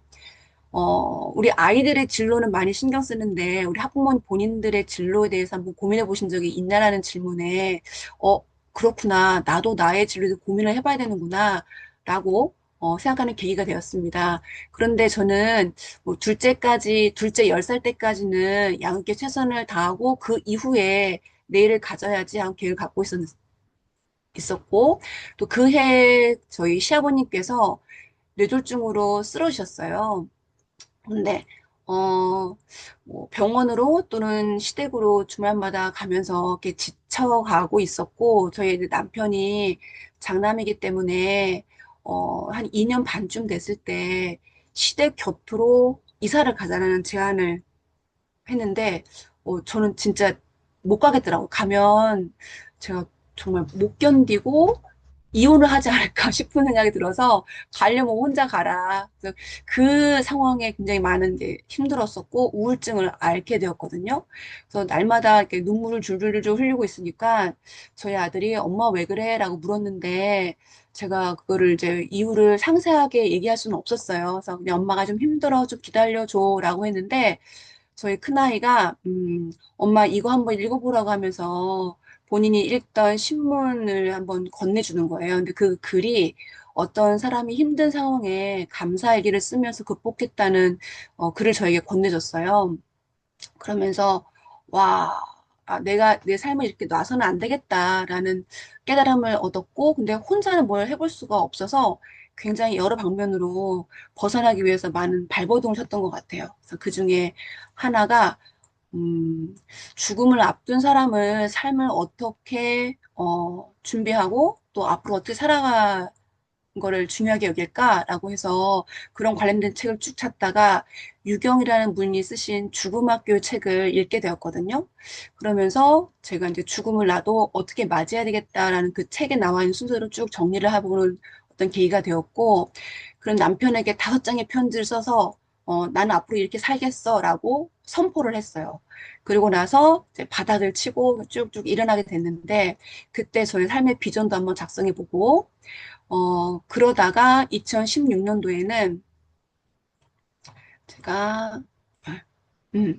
우리 아이들의 진로는 많이 신경 쓰는데, 우리 학부모님 본인들의 진로에 대해서 한번 고민해 보신 적이 있나라는 질문에, 어, 그렇구나. 나도 나의 진로에 대해서 고민을 해봐야 되는구나. 라고, 생각하는 계기가 되었습니다. 그런데 저는, 뭐, 둘째 10살 때까지는 양육에 최선을 다하고, 그 이후에 내일을 가져야지 하는 계획을 갖고 있었고, 또 그 해 저희 시아버님께서 뇌졸중으로 쓰러지셨어요. 근데 뭐 병원으로 또는 시댁으로 주말마다 가면서 이렇게 지쳐가고 있었고 저희 이제 남편이 장남이기 때문에 한 2년 반쯤 됐을 때 시댁 곁으로 이사를 가자는 제안을 했는데 저는 진짜 못 가겠더라고요. 가면 제가 정말 못 견디고 이혼을 하지 않을까 싶은 생각이 들어서 가려면 혼자 가라. 그래서 그 상황에 굉장히 많은 게 힘들었었고 우울증을 앓게 되었거든요. 그래서 날마다 이렇게 눈물을 줄줄줄 흘리고 있으니까 저희 아들이 엄마 왜 그래? 라고 물었는데 제가 그거를 이제 이유를 상세하게 얘기할 수는 없었어요. 그래서 그냥 엄마가 좀 힘들어 좀 기다려줘 라고 했는데 저희 큰아이가 엄마 이거 한번 읽어보라고 하면서 본인이 읽던 신문을 한번 건네주는 거예요. 근데 그 글이 어떤 사람이 힘든 상황에 감사일기를 쓰면서 극복했다는 글을 저에게 건네줬어요. 그러면서 와, 내가 내 삶을 이렇게 놔서는 안 되겠다라는 깨달음을 얻었고, 근데 혼자는 뭘 해볼 수가 없어서 굉장히 여러 방면으로 벗어나기 위해서 많은 발버둥을 쳤던 것 같아요. 그래서 그 중에 하나가 음, 죽음을 앞둔 사람을 삶을 어떻게 준비하고 또 앞으로 어떻게 살아가 거를 중요하게 여길까라고 해서 그런 관련된 책을 쭉 찾다가 유경이라는 분이 쓰신 죽음학교 책을 읽게 되었거든요. 그러면서 제가 이제 죽음을 나도 어떻게 맞이해야 되겠다라는 그 책에 나와 있는 순서로 쭉 정리를 해보는 어떤 계기가 되었고, 그런 남편에게 5장의 편지를 써서 나는 앞으로 이렇게 살겠어라고 선포를 했어요. 그리고 나서 이제 바닥을 치고 쭉쭉 일어나게 됐는데, 그때 저의 삶의 비전도 한번 작성해보고, 그러다가 2016년도에는 제가, 음,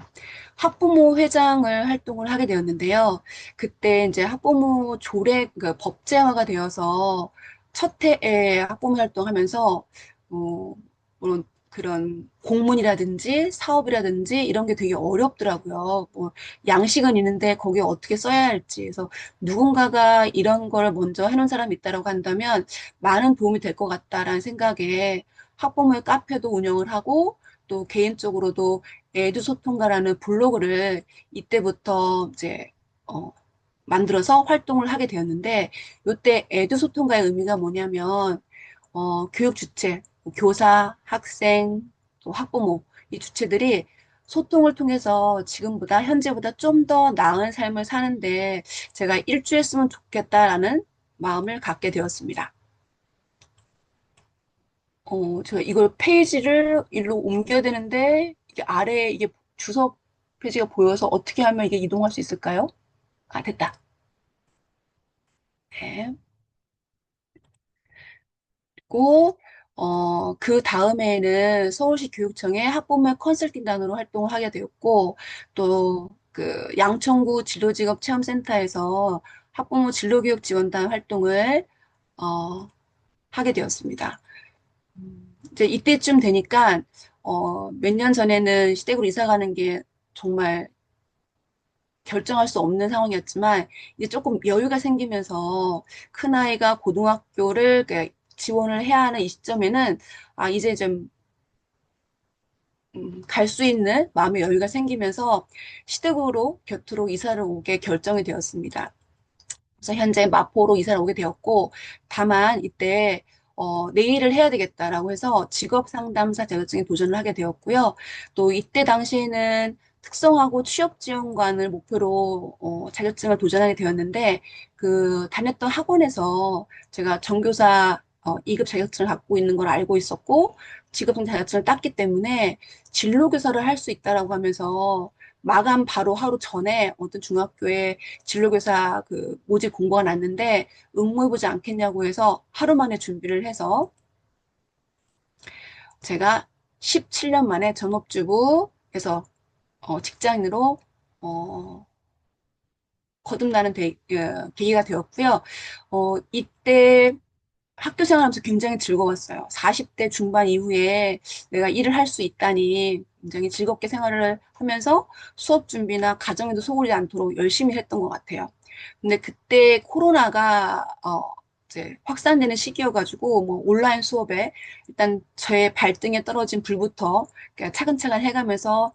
학부모 회장을 활동을 하게 되었는데요. 그때 이제 학부모 그 법제화가 되어서 첫 해에 학부모 활동하면서, 물론 그런 공문이라든지 사업이라든지 이런 게 되게 어렵더라고요. 뭐 양식은 있는데 거기에 어떻게 써야 할지. 그래서 누군가가 이런 걸 먼저 해놓은 사람이 있다라고 한다면 많은 도움이 될 것 같다라는 생각에 학부모의 카페도 운영을 하고 또 개인적으로도 에듀소통가라는 블로그를 이때부터 이제 어, 만들어서 활동을 하게 되었는데 요때 에듀소통가의 의미가 뭐냐면 교육 주체, 교사, 학생, 또 학부모 이 주체들이 소통을 통해서 지금보다 현재보다 좀 더 나은 삶을 사는데 제가 일조했으면 좋겠다라는 마음을 갖게 되었습니다. 제가 이걸 페이지를 일로 옮겨야 되는데, 이게 아래에 이게 주석 페이지가 보여서 어떻게 하면 이게 이동할 수 있을까요? 아, 됐다. 네. 그리고 그 다음에는 서울시 교육청의 학부모 컨설팅단으로 활동을 하게 되었고, 또 그 양천구 진로직업 체험센터에서 학부모 진로교육 지원단 활동을 어, 하게 되었습니다. 이제 이때쯤 되니까 몇 년 전에는 시댁으로 이사 가는 게 정말 결정할 수 없는 상황이었지만 이제 조금 여유가 생기면서 큰아이가 고등학교를 지원을 해야 하는 이 시점에는 이제 좀 갈 수 있는 마음의 여유가 생기면서 시댁으로 곁으로 이사를 오게 결정이 되었습니다. 그래서 현재 마포로 이사를 오게 되었고, 다만 이때 내일을 해야 되겠다라고 해서 직업 상담사 자격증에 도전을 하게 되었고요. 또 이때 당시에는 특성화고 취업 지원관을 목표로 자격증을 도전하게 되었는데, 그 다녔던 학원에서 제가 전교사 2급 자격증을 갖고 있는 걸 알고 있었고, 직업 자격증을 땄기 때문에 진로교사를 할 수 있다라고 하면서 마감 바로 하루 전에 어떤 중학교에 진로교사 그 모집 공고가 났는데 응모해보지 않겠냐고 해서 하루 만에 준비를 해서 제가 17년 만에 전업주부에서 직장인으로 거듭나는 계기가 되었고요. 이때 학교 생활하면서 굉장히 즐거웠어요. 40대 중반 이후에 내가 일을 할 수 있다니 굉장히 즐겁게 생활을 하면서 수업 준비나 가정에도 소홀히 않도록 열심히 했던 것 같아요. 근데 그때 코로나가 이제 확산되는 시기여가지고 뭐 온라인 수업에 일단 제 발등에 떨어진 불부터 차근차근 해가면서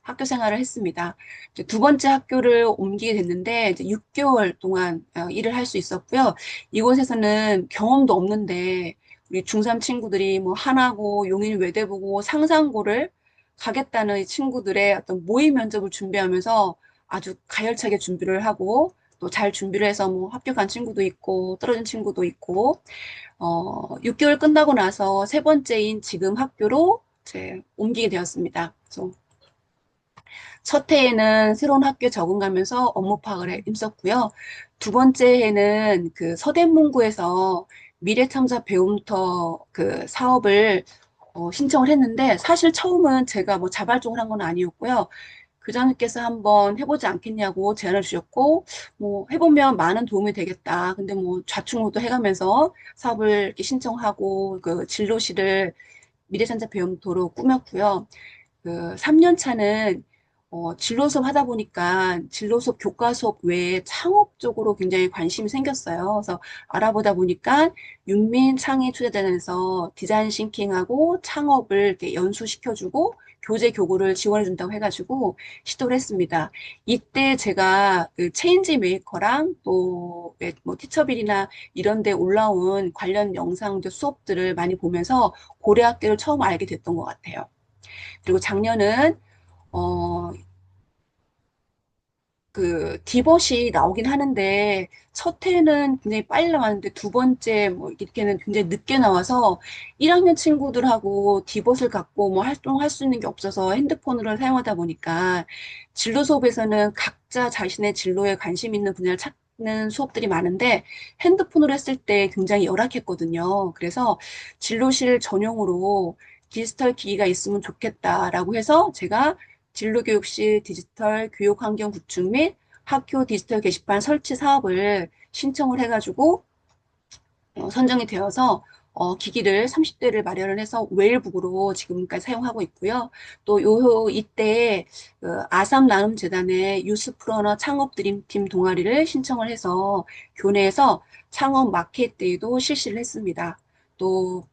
학교 생활을 했습니다. 이제 두 번째 학교를 옮기게 됐는데 이제 6개월 동안 일을 할 수 있었고요. 이곳에서는 경험도 없는데 우리 중3 친구들이 뭐 하나고 용인 외대부고 상상고를 가겠다는 이 친구들의 어떤 모의 면접을 준비하면서 아주 가열차게 준비를 하고 또 잘 준비를 해서 뭐 합격한 친구도 있고 떨어진 친구도 있고 6개월 끝나고 나서 세 번째인 지금 학교로 이제 옮기게 되었습니다. 그래서 첫 해에는 새로운 학교에 적응하면서 업무 파악을 힘썼고요. 두 번째 해는 그 서대문구에서 미래창작 배움터 그 사업을 신청을 했는데 사실 처음은 제가 뭐 자발적으로 한 건 아니었고요. 교장님께서 한번 해보지 않겠냐고 제안을 주셨고, 뭐 해보면 많은 도움이 되겠다. 근데 뭐 좌충우도 해가면서 사업을 이렇게 신청하고 그 진로실을 미래창작 배움터로 꾸몄고요. 그 3년 차는 진로 수업 하다 보니까 진로 수업 교과 수업 외에 창업 쪽으로 굉장히 관심이 생겼어요. 그래서 알아보다 보니까 윤민 창의 투자단에서 디자인 싱킹하고 창업을 이렇게 연수시켜주고 교재 교구를 지원해준다고 해가지고 시도를 했습니다. 이때 제가 그 체인지 메이커랑 또뭐 티처빌이나 이런 데 올라온 관련 영상들 수업들을 많이 보면서 고려학교를 처음 알게 됐던 것 같아요. 그리고 작년은 어, 그 디봇이 나오긴 하는데 첫 해는 굉장히 빨리 나왔는데 두 번째 뭐 이렇게는 굉장히 늦게 나와서 1학년 친구들하고 디봇을 갖고 뭐 활동할 수 있는 게 없어서 핸드폰으로 사용하다 보니까 진로 수업에서는 각자 자신의 진로에 관심 있는 분야를 찾는 수업들이 많은데 핸드폰으로 했을 때 굉장히 열악했거든요. 그래서 진로실 전용으로 디지털 기기가 있으면 좋겠다라고 해서 제가 진로교육실 디지털 교육환경 구축 및 학교 디지털 게시판 설치 사업을 신청을 해가지고 선정이 되어서 기기를 30대를 마련을 해서 웨일북으로 지금까지 사용하고 있고요. 또 이때 그 아삼 나눔 재단의 유스프러너 창업 드림팀 동아리를 신청을 해서 교내에서 창업 마켓데이도 실시를 했습니다. 또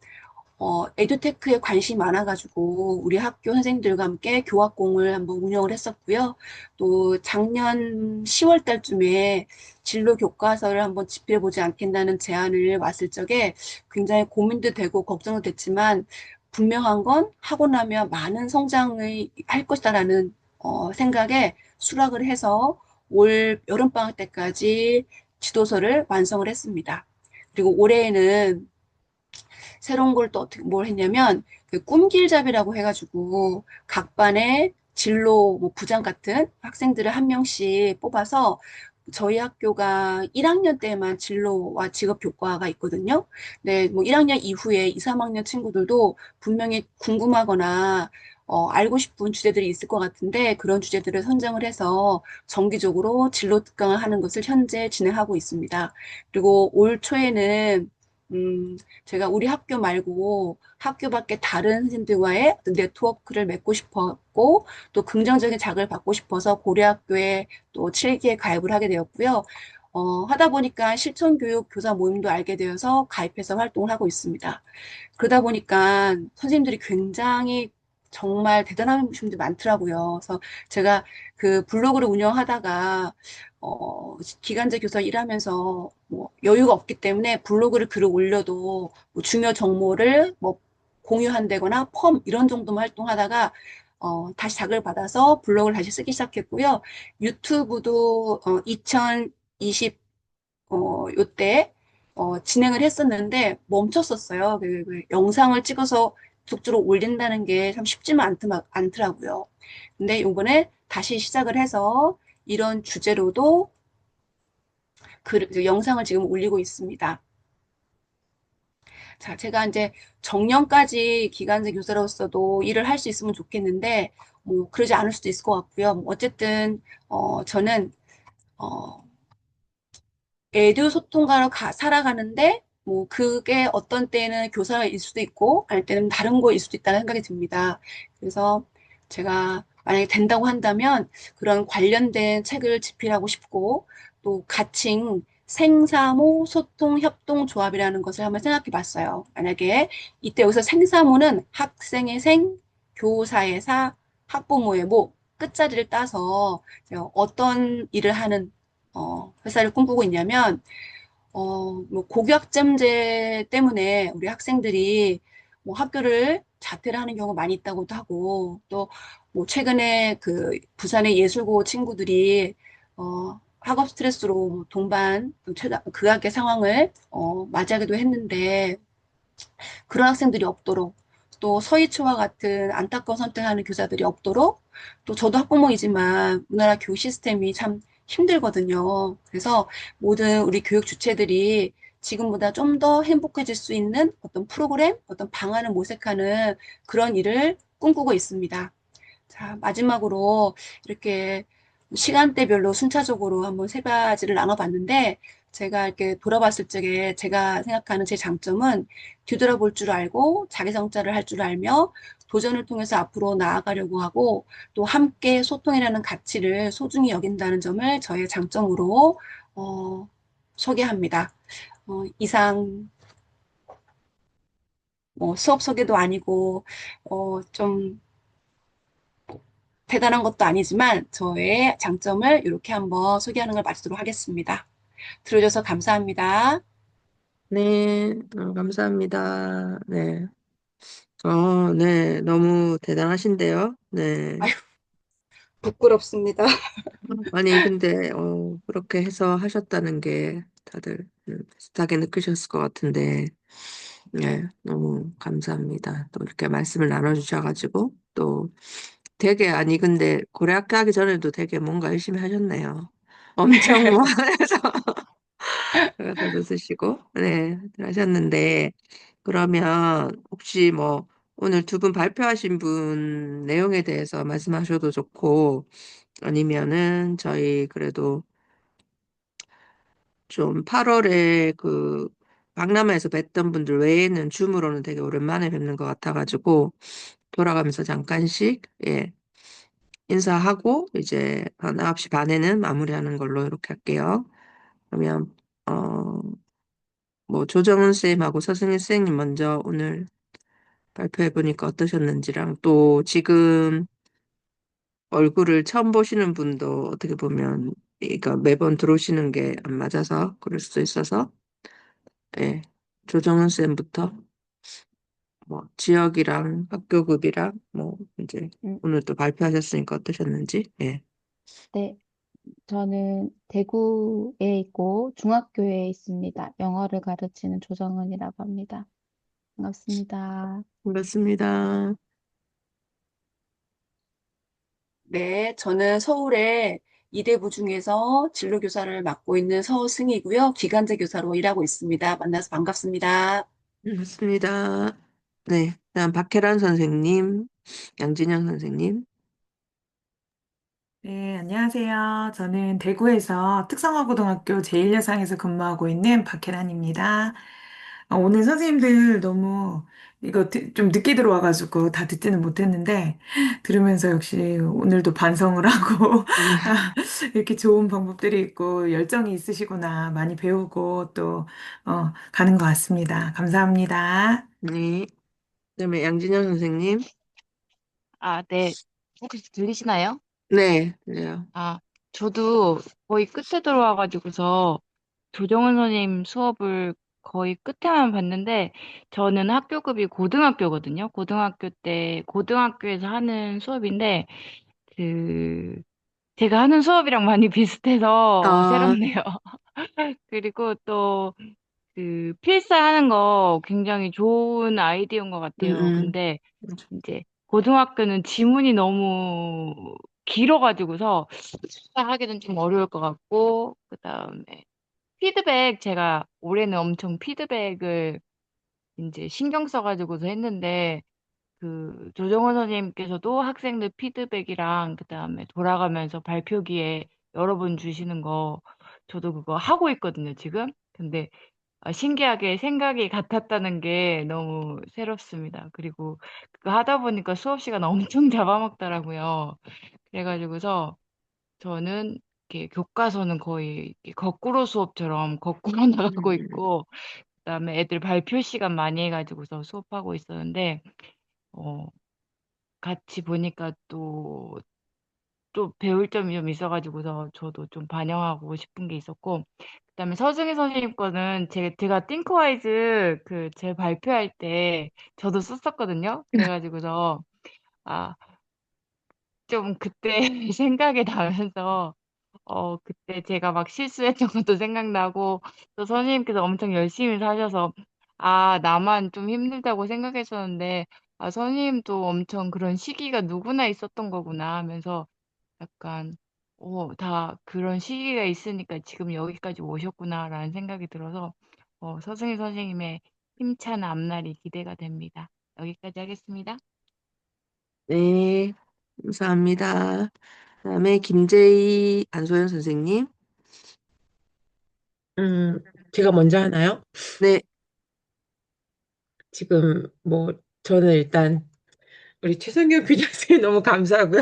에듀테크에 관심이 많아가지고 우리 학교 선생님들과 함께 교학공을 한번 운영을 했었고요. 또 작년 10월 달쯤에 진로 교과서를 한번 집필해보지 않겠다는 제안을 왔을 적에 굉장히 고민도 되고 걱정도 됐지만 분명한 건 하고 나면 많은 성장을 할 것이다라는 생각에 수락을 해서 올 여름방학 때까지 지도서를 완성을 했습니다. 그리고 올해에는 새로운 걸 또 어떻게 뭘 했냐면 그 꿈길잡이라고 해가지고 각 반에 진로 뭐 부장 같은 학생들을 한 명씩 뽑아서 저희 학교가 1학년 때만 진로와 직업 교과가 있거든요. 네, 뭐 1학년 이후에 2, 3학년 친구들도 분명히 궁금하거나 알고 싶은 주제들이 있을 것 같은데 그런 주제들을 선정을 해서 정기적으로 진로 특강을 하는 것을 현재 진행하고 있습니다. 그리고 올 초에는 제가 우리 학교 말고 학교 밖에 다른 선생님들과의 어떤 네트워크를 맺고 싶었고 또 긍정적인 자극을 받고 싶어서 고려학교에 또 7기에 가입을 하게 되었고요. 하다 보니까 실천교육 교사 모임도 알게 되어서 가입해서 활동을 하고 있습니다. 그러다 보니까 선생님들이 굉장히 정말 대단한 분들이 많더라고요. 그래서 제가 그 블로그를 운영하다가 기간제 교사 일하면서 뭐 여유가 없기 때문에 블로그를 글을 올려도 뭐 중요 정보를 뭐 공유한다거나 펌 이런 정도만 활동하다가 다시 자극을 받아서 블로그를 다시 쓰기 시작했고요. 유튜브도 2020 요때 진행을 했었는데 멈췄었어요. 그 영상을 찍어서 북적으로 올린다는 게 참 쉽지만 않더라고요. 근데 요번에 다시 시작을 해서 이런 주제로도 영상을 지금 올리고 있습니다. 자, 제가 이제 정년까지 기간제 교사로서도 일을 할 수 있으면 좋겠는데, 뭐, 그러지 않을 수도 있을 것 같고요. 뭐 어쨌든, 저는, 어, 애들 소통가로 살아가는데, 뭐, 그게 어떤 때는 교사일 수도 있고, 아닐 때는 다른 거일 수도 있다는 생각이 듭니다. 그래서 제가 만약에 된다고 한다면, 그런 관련된 책을 집필하고 싶고, 또 가칭 생사모 소통 협동 조합이라는 것을 한번 생각해 봤어요. 만약에 이때 여기서 생사모는 학생의 생, 교사의 사, 학부모의 모, 끝자리를 따서 제가 어떤 일을 하는 회사를 꿈꾸고 있냐면, 뭐 고교학점제 때문에 우리 학생들이 뭐 학교를 자퇴를 하는 경우가 많이 있다고도 하고, 또 뭐 최근에 그 부산의 예술고 친구들이, 학업 스트레스로 뭐 동반, 극악의 상황을, 맞이하기도 했는데, 그런 학생들이 없도록 또 서희초와 같은 안타까운 선택하는 교사들이 없도록 또 저도 학부모이지만 우리나라 교육 시스템이 참 힘들거든요. 그래서 모든 우리 교육 주체들이 지금보다 좀 더 행복해질 수 있는 어떤 프로그램, 어떤 방안을 모색하는 그런 일을 꿈꾸고 있습니다. 자, 마지막으로 이렇게 시간대별로 순차적으로 한번 세 가지를 나눠봤는데, 제가 이렇게 돌아봤을 적에 제가 생각하는 제 장점은 뒤돌아볼 줄 알고 자기 성찰을 할 줄 알며 도전을 통해서 앞으로 나아가려고 하고 또 함께 소통이라는 가치를 소중히 여긴다는 점을 저의 장점으로 소개합니다. 이상 뭐 수업 소개도 아니고 좀 대단한 것도 아니지만 저의 장점을 이렇게 한번 소개하는 걸 마치도록 하겠습니다. 들어줘서 감사합니다. 네, 감사합니다. 네. 네, 너무 대단하신데요. 네. 아유, 부끄럽습니다. 아니, 근데, 그렇게 해서 하셨다는 게 다들 비슷하게 느끼셨을 것 같은데, 네, 너무 감사합니다. 또 이렇게 말씀을 나눠주셔가지고, 또 되게, 아니, 근데 고려학교 하기 전에도 되게 뭔가 열심히 하셨네요. 엄청 뭐, 해서, 가사도 쓰시고, 네, 하셨는데, 그러면 혹시 뭐, 오늘 두 분 발표하신 분 내용에 대해서 말씀하셔도 좋고, 아니면은 저희 그래도 좀 8월에 그 박람회에서 뵀던 분들 외에는 줌으로는 되게 오랜만에 뵙는 것 같아가지고 돌아가면서 잠깐씩 예 인사하고 이제 한 9시 반에는 마무리하는 걸로 이렇게 할게요. 그러면 뭐 조정은 쌤하고 서승일 쌤님 먼저 오늘 발표해 보니까 어떠셨는지랑 또 지금 얼굴을 처음 보시는 분도 어떻게 보면 그러니까 매번 들어오시는 게 안 맞아서 그럴 수도 있어서 예, 조정은 쌤부터 뭐 지역이랑 학교급이랑 뭐 이제 음, 오늘 또 발표하셨으니까 어떠셨는지 예. 네, 저는 대구에 있고 중학교에 있습니다. 영어를 가르치는 조정은이라고 합니다. 반갑습니다. 반갑습니다. 네, 저는 서울에 이대부 중에서 진로교사를 맡고 있는 서승이고요. 기간제 교사로 일하고 있습니다. 만나서 반갑습니다. 맞습니다. 네, 다음 박혜란 선생님, 양진영 선생님. 네, 안녕하세요. 저는 대구에서 특성화고등학교 제1여상에서 근무하고 있는 박혜란입니다. 오늘 선생님들 너무 이거 좀 늦게 들어와가지고 다 듣지는 못했는데 들으면서 역시 오늘도 반성을 하고 이렇게 좋은 방법들이 있고 열정이 있으시구나 많이 배우고 또 가는 것 같습니다. 감사합니다. 네, 그다음에 양진영 선생님. 아, 네. 혹시 들리시나요? 네, 그래요. 아, 저도 거의 끝에 들어와가지고서 조정은 선생님 수업을 거의 끝에만 봤는데, 저는 학교급이 고등학교거든요. 고등학교에서 하는 수업인데, 그, 제가 하는 수업이랑 많이 비슷해서 아, 새롭네요. 그리고 또, 필사하는 거 굉장히 좋은 아이디어인 것 같아요. 음, 근데 이제 고등학교는 지문이 너무 길어가지고서 하기는 좀 어려울 것 같고, 그다음에 제가 올해는 엄청 피드백을 이제 신경 써가지고서 했는데, 조정원 선생님께서도 학생들 피드백이랑 그다음에 돌아가면서 발표기에 여러 번 주시는 거, 저도 그거 하고 있거든요, 지금. 근데 신기하게 생각이 같았다는 게 너무 새롭습니다. 그리고 그거 하다 보니까 수업 시간 엄청 잡아먹더라고요. 그래가지고서 저는 이렇게 교과서는 거의 이렇게 거꾸로 수업처럼 거꾸로 나가고 음, 있고, 그다음에 애들 발표 시간 많이 해가지고서 수업하고 있었는데, 어, 같이 보니까 또 배울 점이 좀 있어가지고서 저도 좀 반영하고 싶은 게 있었고, 그다음에 서승희 선생님 거는 제가 띵크와이즈 제 발표할 때 저도 썼었거든요. 그래가지고서 아, 좀 그때 생각이 나면서 그때 제가 막 실수했던 것도 생각나고, 또 선생님께서 엄청 열심히 사셔서, 아, 나만 좀 힘들다고 생각했었는데, 아, 선생님도 엄청 그런 시기가 누구나 있었던 거구나 하면서 약간, 다 그런 시기가 있으니까 지금 여기까지 오셨구나라는 생각이 들어서, 서승희 선생님의 힘찬 앞날이 기대가 됩니다. 여기까지 하겠습니다. 네, 감사합니다. 그다음에 김재희 안소연 선생님. 음, 제가 먼저 하나요? 네, 지금 뭐 저는 일단 우리 최성규 교장선생님 너무 감사하고요.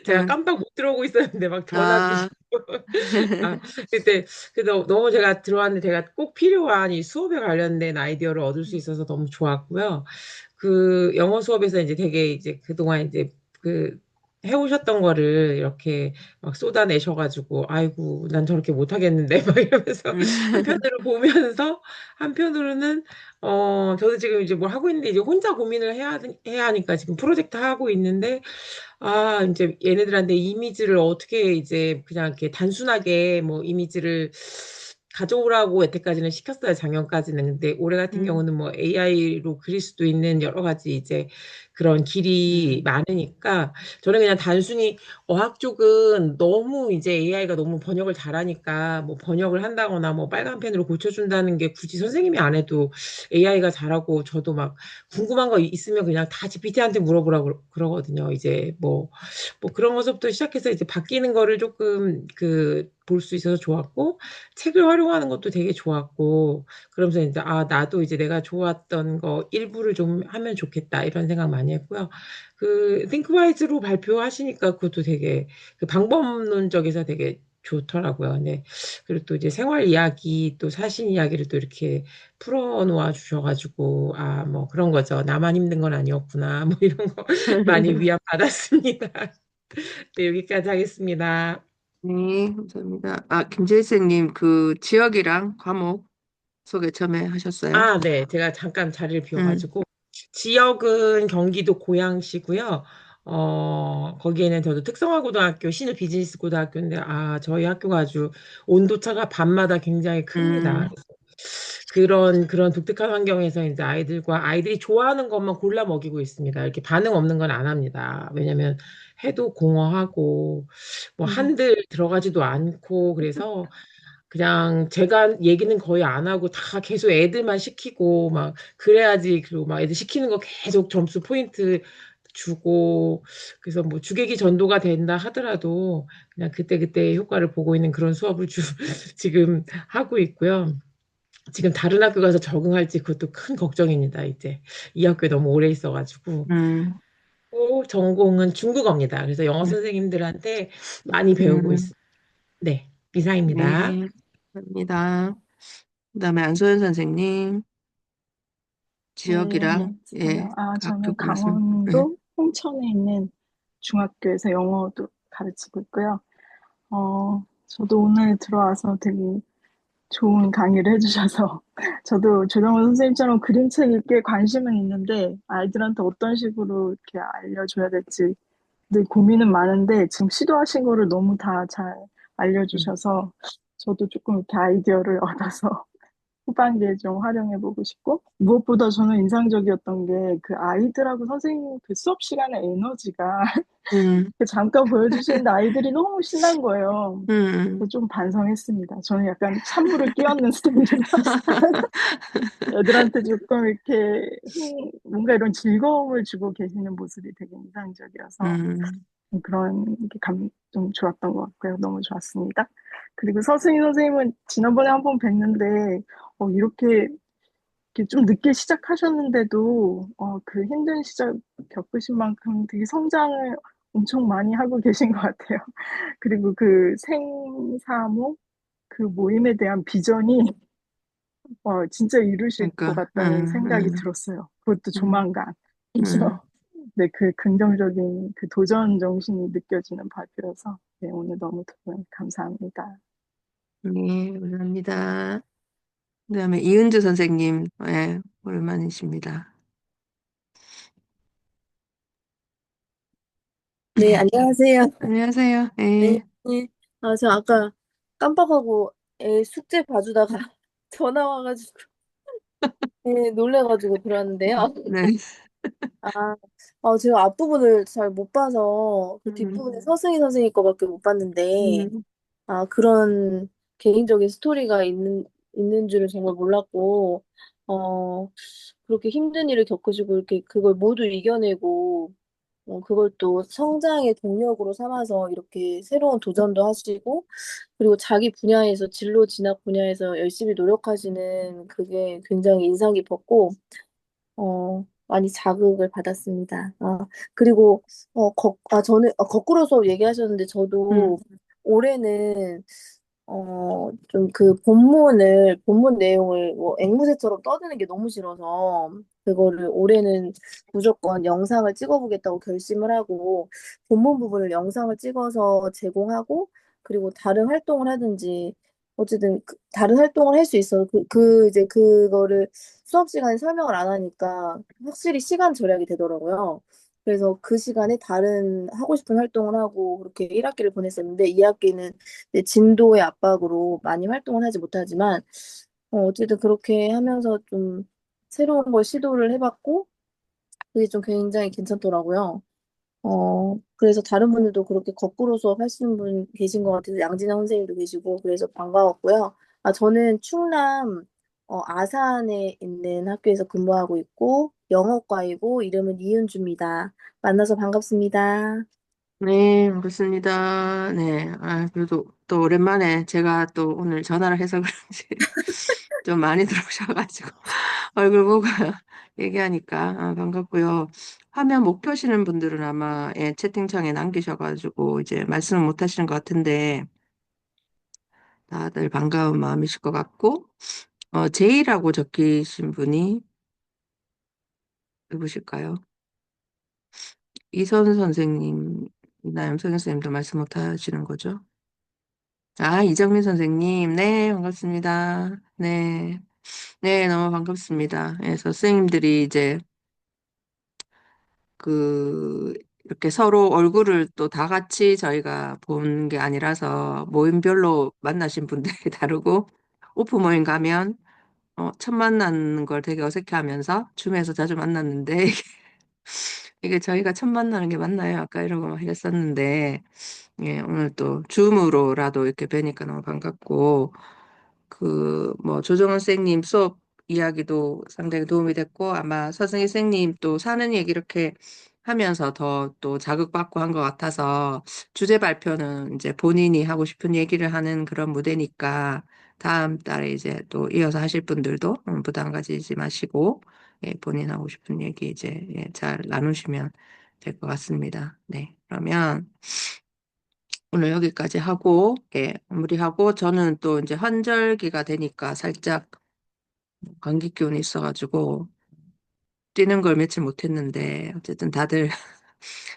제가 응. 깜빡 못 들어오고 있었는데 막 전화 아, 주시고 아 그때 그래도 너무 제가 들어왔는데 제가 꼭 필요한 이 수업에 관련된 아이디어를 얻을 수 있어서 너무 좋았고요. 그 영어 수업에서 이제 되게 이제 그동안 이제 그 해오셨던 거를 이렇게 막 쏟아내셔가지고 아이고 난 저렇게 못하겠는데 막 이러면서 한편으로 보면서 한편으로는 저도 지금 이제 뭘 하고 있는데 이제 혼자 고민을 해야 하니까 지금 프로젝트 하고 있는데 아, 이제 얘네들한테 이미지를 어떻게 이제 그냥 이렇게 단순하게 뭐 이미지를 가져오라고 여태까지는 시켰어요, 작년까지는. 근데 올해 같은 음, 경우는 뭐 AI로 그릴 수도 있는 여러 가지 이제 그런 길이 많으니까 저는 그냥 단순히 어학 쪽은 너무 이제 AI가 너무 번역을 잘하니까 뭐 번역을 한다거나 뭐 빨간 펜으로 고쳐준다는 게 굳이 선생님이 안 해도 AI가 잘하고 저도 막 궁금한 거 있으면 그냥 다 GPT한테 물어보라고 그러거든요. 이제 뭐 그런 것부터 시작해서 이제 바뀌는 거를 조금 볼 수 있어서 좋았고, 책을 활용하는 것도 되게 좋았고, 그러면서 이제, 아, 나도 이제 내가 좋았던 거 일부를 좀 하면 좋겠다, 이런 생각 많이 했고요. 띵크와이즈로 발표하시니까 그것도 되게, 그 방법론적에서 되게 좋더라고요. 네. 그리고 또 이제 생활 이야기, 또 사신 이야기를 또 이렇게 풀어놓아 주셔가지고, 아, 뭐 그런 거죠. 나만 힘든 건 아니었구나. 뭐 이런 거 많이 위안 받았습니다. 네, 여기까지 하겠습니다. 네, 감사합니다. 아, 김재희 선생님, 그 지역이랑 과목 소개 처음에 하셨어요? 아, 네. 제가 잠깐 자리를 음, 비워가지고, 지역은 경기도 고양시고요. 거기에는 저도 특성화고등학교, 신일 비즈니스 고등학교인데, 아, 저희 학교가 아주 온도차가 밤마다 굉장히 큽니다. 음, 그런 독특한 환경에서 이제 아이들이 좋아하는 것만 골라 먹이고 있습니다. 이렇게 반응 없는 건 안 합니다. 왜냐면 해도 공허하고 뭐 음, 한들 들어가지도 않고 그래서 그냥 제가 얘기는 거의 안 하고 다 계속 애들만 시키고 막 그래야지 그리고 막 애들 시키는 거 계속 점수 포인트 주고 그래서 뭐 주객이 전도가 된다 하더라도 그냥 그때그때 효과를 보고 있는 그런 수업을 지금 하고 있고요. 지금 다른 학교 가서 적응할지 그것도 큰 걱정입니다. 이제 이 학교에 너무 오래 있어가지고. 음, 또 전공은 중국어입니다. 그래서 영어 네. 선생님들한테 많이 배우고 음, 있습니다. 네, 이상입니다. 네, 감사합니다. 그다음에 안소연 선생님, 네, 지역이랑, 예, 안녕하세요. 아, 그 학교 저는 그 말씀. 네. 강원도 홍천에 있는 중학교에서 영어도 가르치고 있고요. 저도 오늘 들어와서 되게 좋은 강의를 해주셔서 저도 조정원 선생님처럼 그림책 읽기에 관심은 있는데 아이들한테 어떤 식으로 이렇게 알려줘야 될지 늘 고민은 많은데 지금 시도하신 거를 너무 다 잘 음, 알려주셔서 저도 조금 이렇게 아이디어를 얻어서 후반기에 좀 활용해보고 싶고, 무엇보다 저는 인상적이었던 게 그 아이들하고 선생님 그 수업 시간의 에너지가 음, 그 잠깐 보여주시는데 아이들이 너무 신난 거예요. 음. 그래서 좀 반성했습니다. 저는 약간 찬물을 끼얹는 스타일이라서 애들한테 조금 이렇게 뭔가 이런 즐거움을 주고 계시는 모습이 되게 인상적이어서 음, 그런 게 좀 좋았던 것 같고요. 너무 좋았습니다. 그리고 서승희 선생님은 지난번에 한 번 뵀는데 이렇게 좀 늦게 시작하셨는데도 그 힘든 시절 겪으신 만큼 되게 성장을 엄청 많이 하고 계신 것 같아요. 그리고 그 생사모 그 모임에 대한 비전이 진짜 이루실 것 그러니까, 같다는 생각이 들었어요. 그것도 음, 조만간. 음. 그래서 네, 그 긍정적인 그 도전 정신이 느껴지는 발표여서 네, 오늘 너무 감사합니다. 네, 감사합니다. 그다음에 이은주 선생님, 예, 오랜만이십니다. 네, 안녕하세요. 안녕하세요. 네, 예, 네. 아, 저 아까 깜빡하고 애 숙제 봐주다가 전화 와가지고, 네, 놀래가지고 들어왔는데요. 네. 아, 제가 앞부분을 잘 못 봐서 그 음, 뒷부분에 서승희 선생님 거밖에 못 봤는데, 음, 그런 개인적인 스토리가 있는 줄을 정말 몰랐고, 어, 그렇게 힘든 일을 겪으시고, 이렇게 그걸 모두 이겨내고, 그걸 또 성장의 동력으로 삼아서 이렇게 새로운 도전도 하시고, 그리고 자기 분야에서 진로 진학 분야에서 열심히 노력하시는 그게 굉장히 인상 깊었고, 많이 자극을 받았습니다. 그리고, 저는, 거꾸로 수업 얘기하셨는데, 저도 음, 올해는, 좀 본문 내용을 뭐 앵무새처럼 떠드는 게 너무 싫어서, 그거를 올해는 무조건 영상을 찍어보겠다고 결심을 하고, 본문 부분을 영상을 찍어서 제공하고, 그리고 다른 활동을 하든지, 어쨌든 다른 활동을 할 수 있어. 이제 그거를 수업 시간에 설명을 안 하니까 확실히 시간 절약이 되더라고요. 그래서 그 시간에 다른 하고 싶은 활동을 하고 그렇게 1학기를 보냈었는데 2학기는 진도의 압박으로 많이 활동을 하지 못하지만 어쨌든 그렇게 하면서 좀 새로운 걸 시도를 해봤고 그게 좀 굉장히 괜찮더라고요. 그래서 다른 분들도 그렇게 거꾸로 수업하시는 분 계신 것 같아서 양진아 선생님도 계시고 그래서 반가웠고요. 저는 충남 아산에 있는 학교에서 근무하고 있고 영어과이고 이름은 이은주입니다. 만나서 반갑습니다. 네, 반갑습니다. 네, 아, 그래도 또 오랜만에 제가 또 오늘 전화를 해서 그런지 좀 많이 들어오셔가지고 얼굴 보고 얘기하니까 반갑고요. 화면 못 켜시는 분들은 아마 예, 채팅창에 남기셔가지고 이제 말씀을 못 하시는 것 같은데 다들 반가운 마음이실 것 같고 제이라고 적히신 분이 누구실까요? 이선 선생님이나 염석영 선생님도 말씀 못 하시는 거죠? 아, 이정민 선생님. 네, 반갑습니다. 네. 네, 너무 반갑습니다. 그래서 선생님들이 이제 그, 이렇게 서로 얼굴을 또 다 같이 저희가 본 게 아니라서 모임별로 만나신 분들이 다르고, 오프 모임 가면, 처음 만나는 걸 되게 어색해 하면서, 줌에서 자주 만났는데, 이게 저희가 처음 만나는 게 맞나요? 아까 이러고 막 이랬었는데, 예, 오늘 또 줌으로라도 이렇게 뵈니까 너무 반갑고, 뭐, 조정원 선생님 수업 이야기도 상당히 도움이 됐고, 아마 서승희 선생님 또 사는 얘기 이렇게 하면서 더 또 자극받고 한 것 같아서, 주제 발표는 이제 본인이 하고 싶은 얘기를 하는 그런 무대니까, 다음 달에 이제 또 이어서 하실 분들도 부담 가지지 마시고, 예, 본인 하고 싶은 얘기 이제 예, 잘 나누시면 될 것 같습니다. 네, 그러면 오늘 여기까지 하고, 예, 마무리하고, 저는 또 이제 환절기가 되니까 살짝 감기 기운이 있어가지고, 뛰는 걸 며칠 못했는데, 어쨌든 다들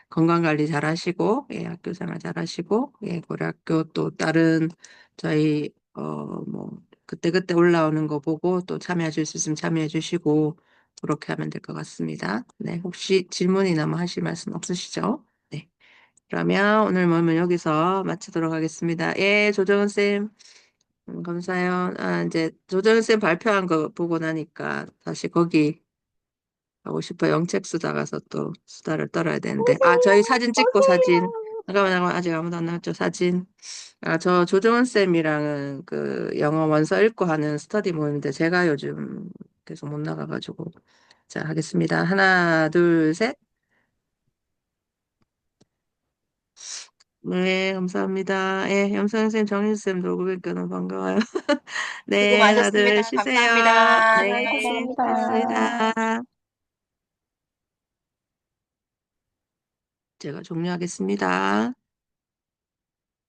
건강 관리 잘 하시고, 예, 학교 생활 잘 하시고, 예, 고려학교 또 다른 저희, 뭐, 그때그때 올라오는 거 보고 또 참여해 주실 수 있으면 참여해 주시고, 그렇게 하면 될 것 같습니다. 네, 혹시 질문이나 뭐 하실 말씀 없으시죠? 네. 그러면 오늘 모임은 여기서 마치도록 하겠습니다. 예, 조정은 쌤, 감사해요. 아, 이제 조정은 쌤 발표한 거 보고 나니까 다시 거기 가고 싶어. 영책수다 가서 또 수다를 떨어야 되는데. 아, 저희 사진 찍고 사진. 잠깐만, 아직 아무도 안 나왔죠, 사진. 아, 저 조정은 쌤이랑은 그 영어 원서 읽고 하는 스터디 모임인데 제가 요즘 계속 못 나가가지고. 자, 하겠습니다. 하나, 둘, 셋. 네, 감사합니다. 예, 염선 선생님, 정인 쌤, 놀고 뵙니까 너무 반가워요. 수고 네, 다들 많으셨습니다. 쉬세요. 감사합니다. 네, 감사합니다. 고맙습니다. 제가 종료하겠습니다.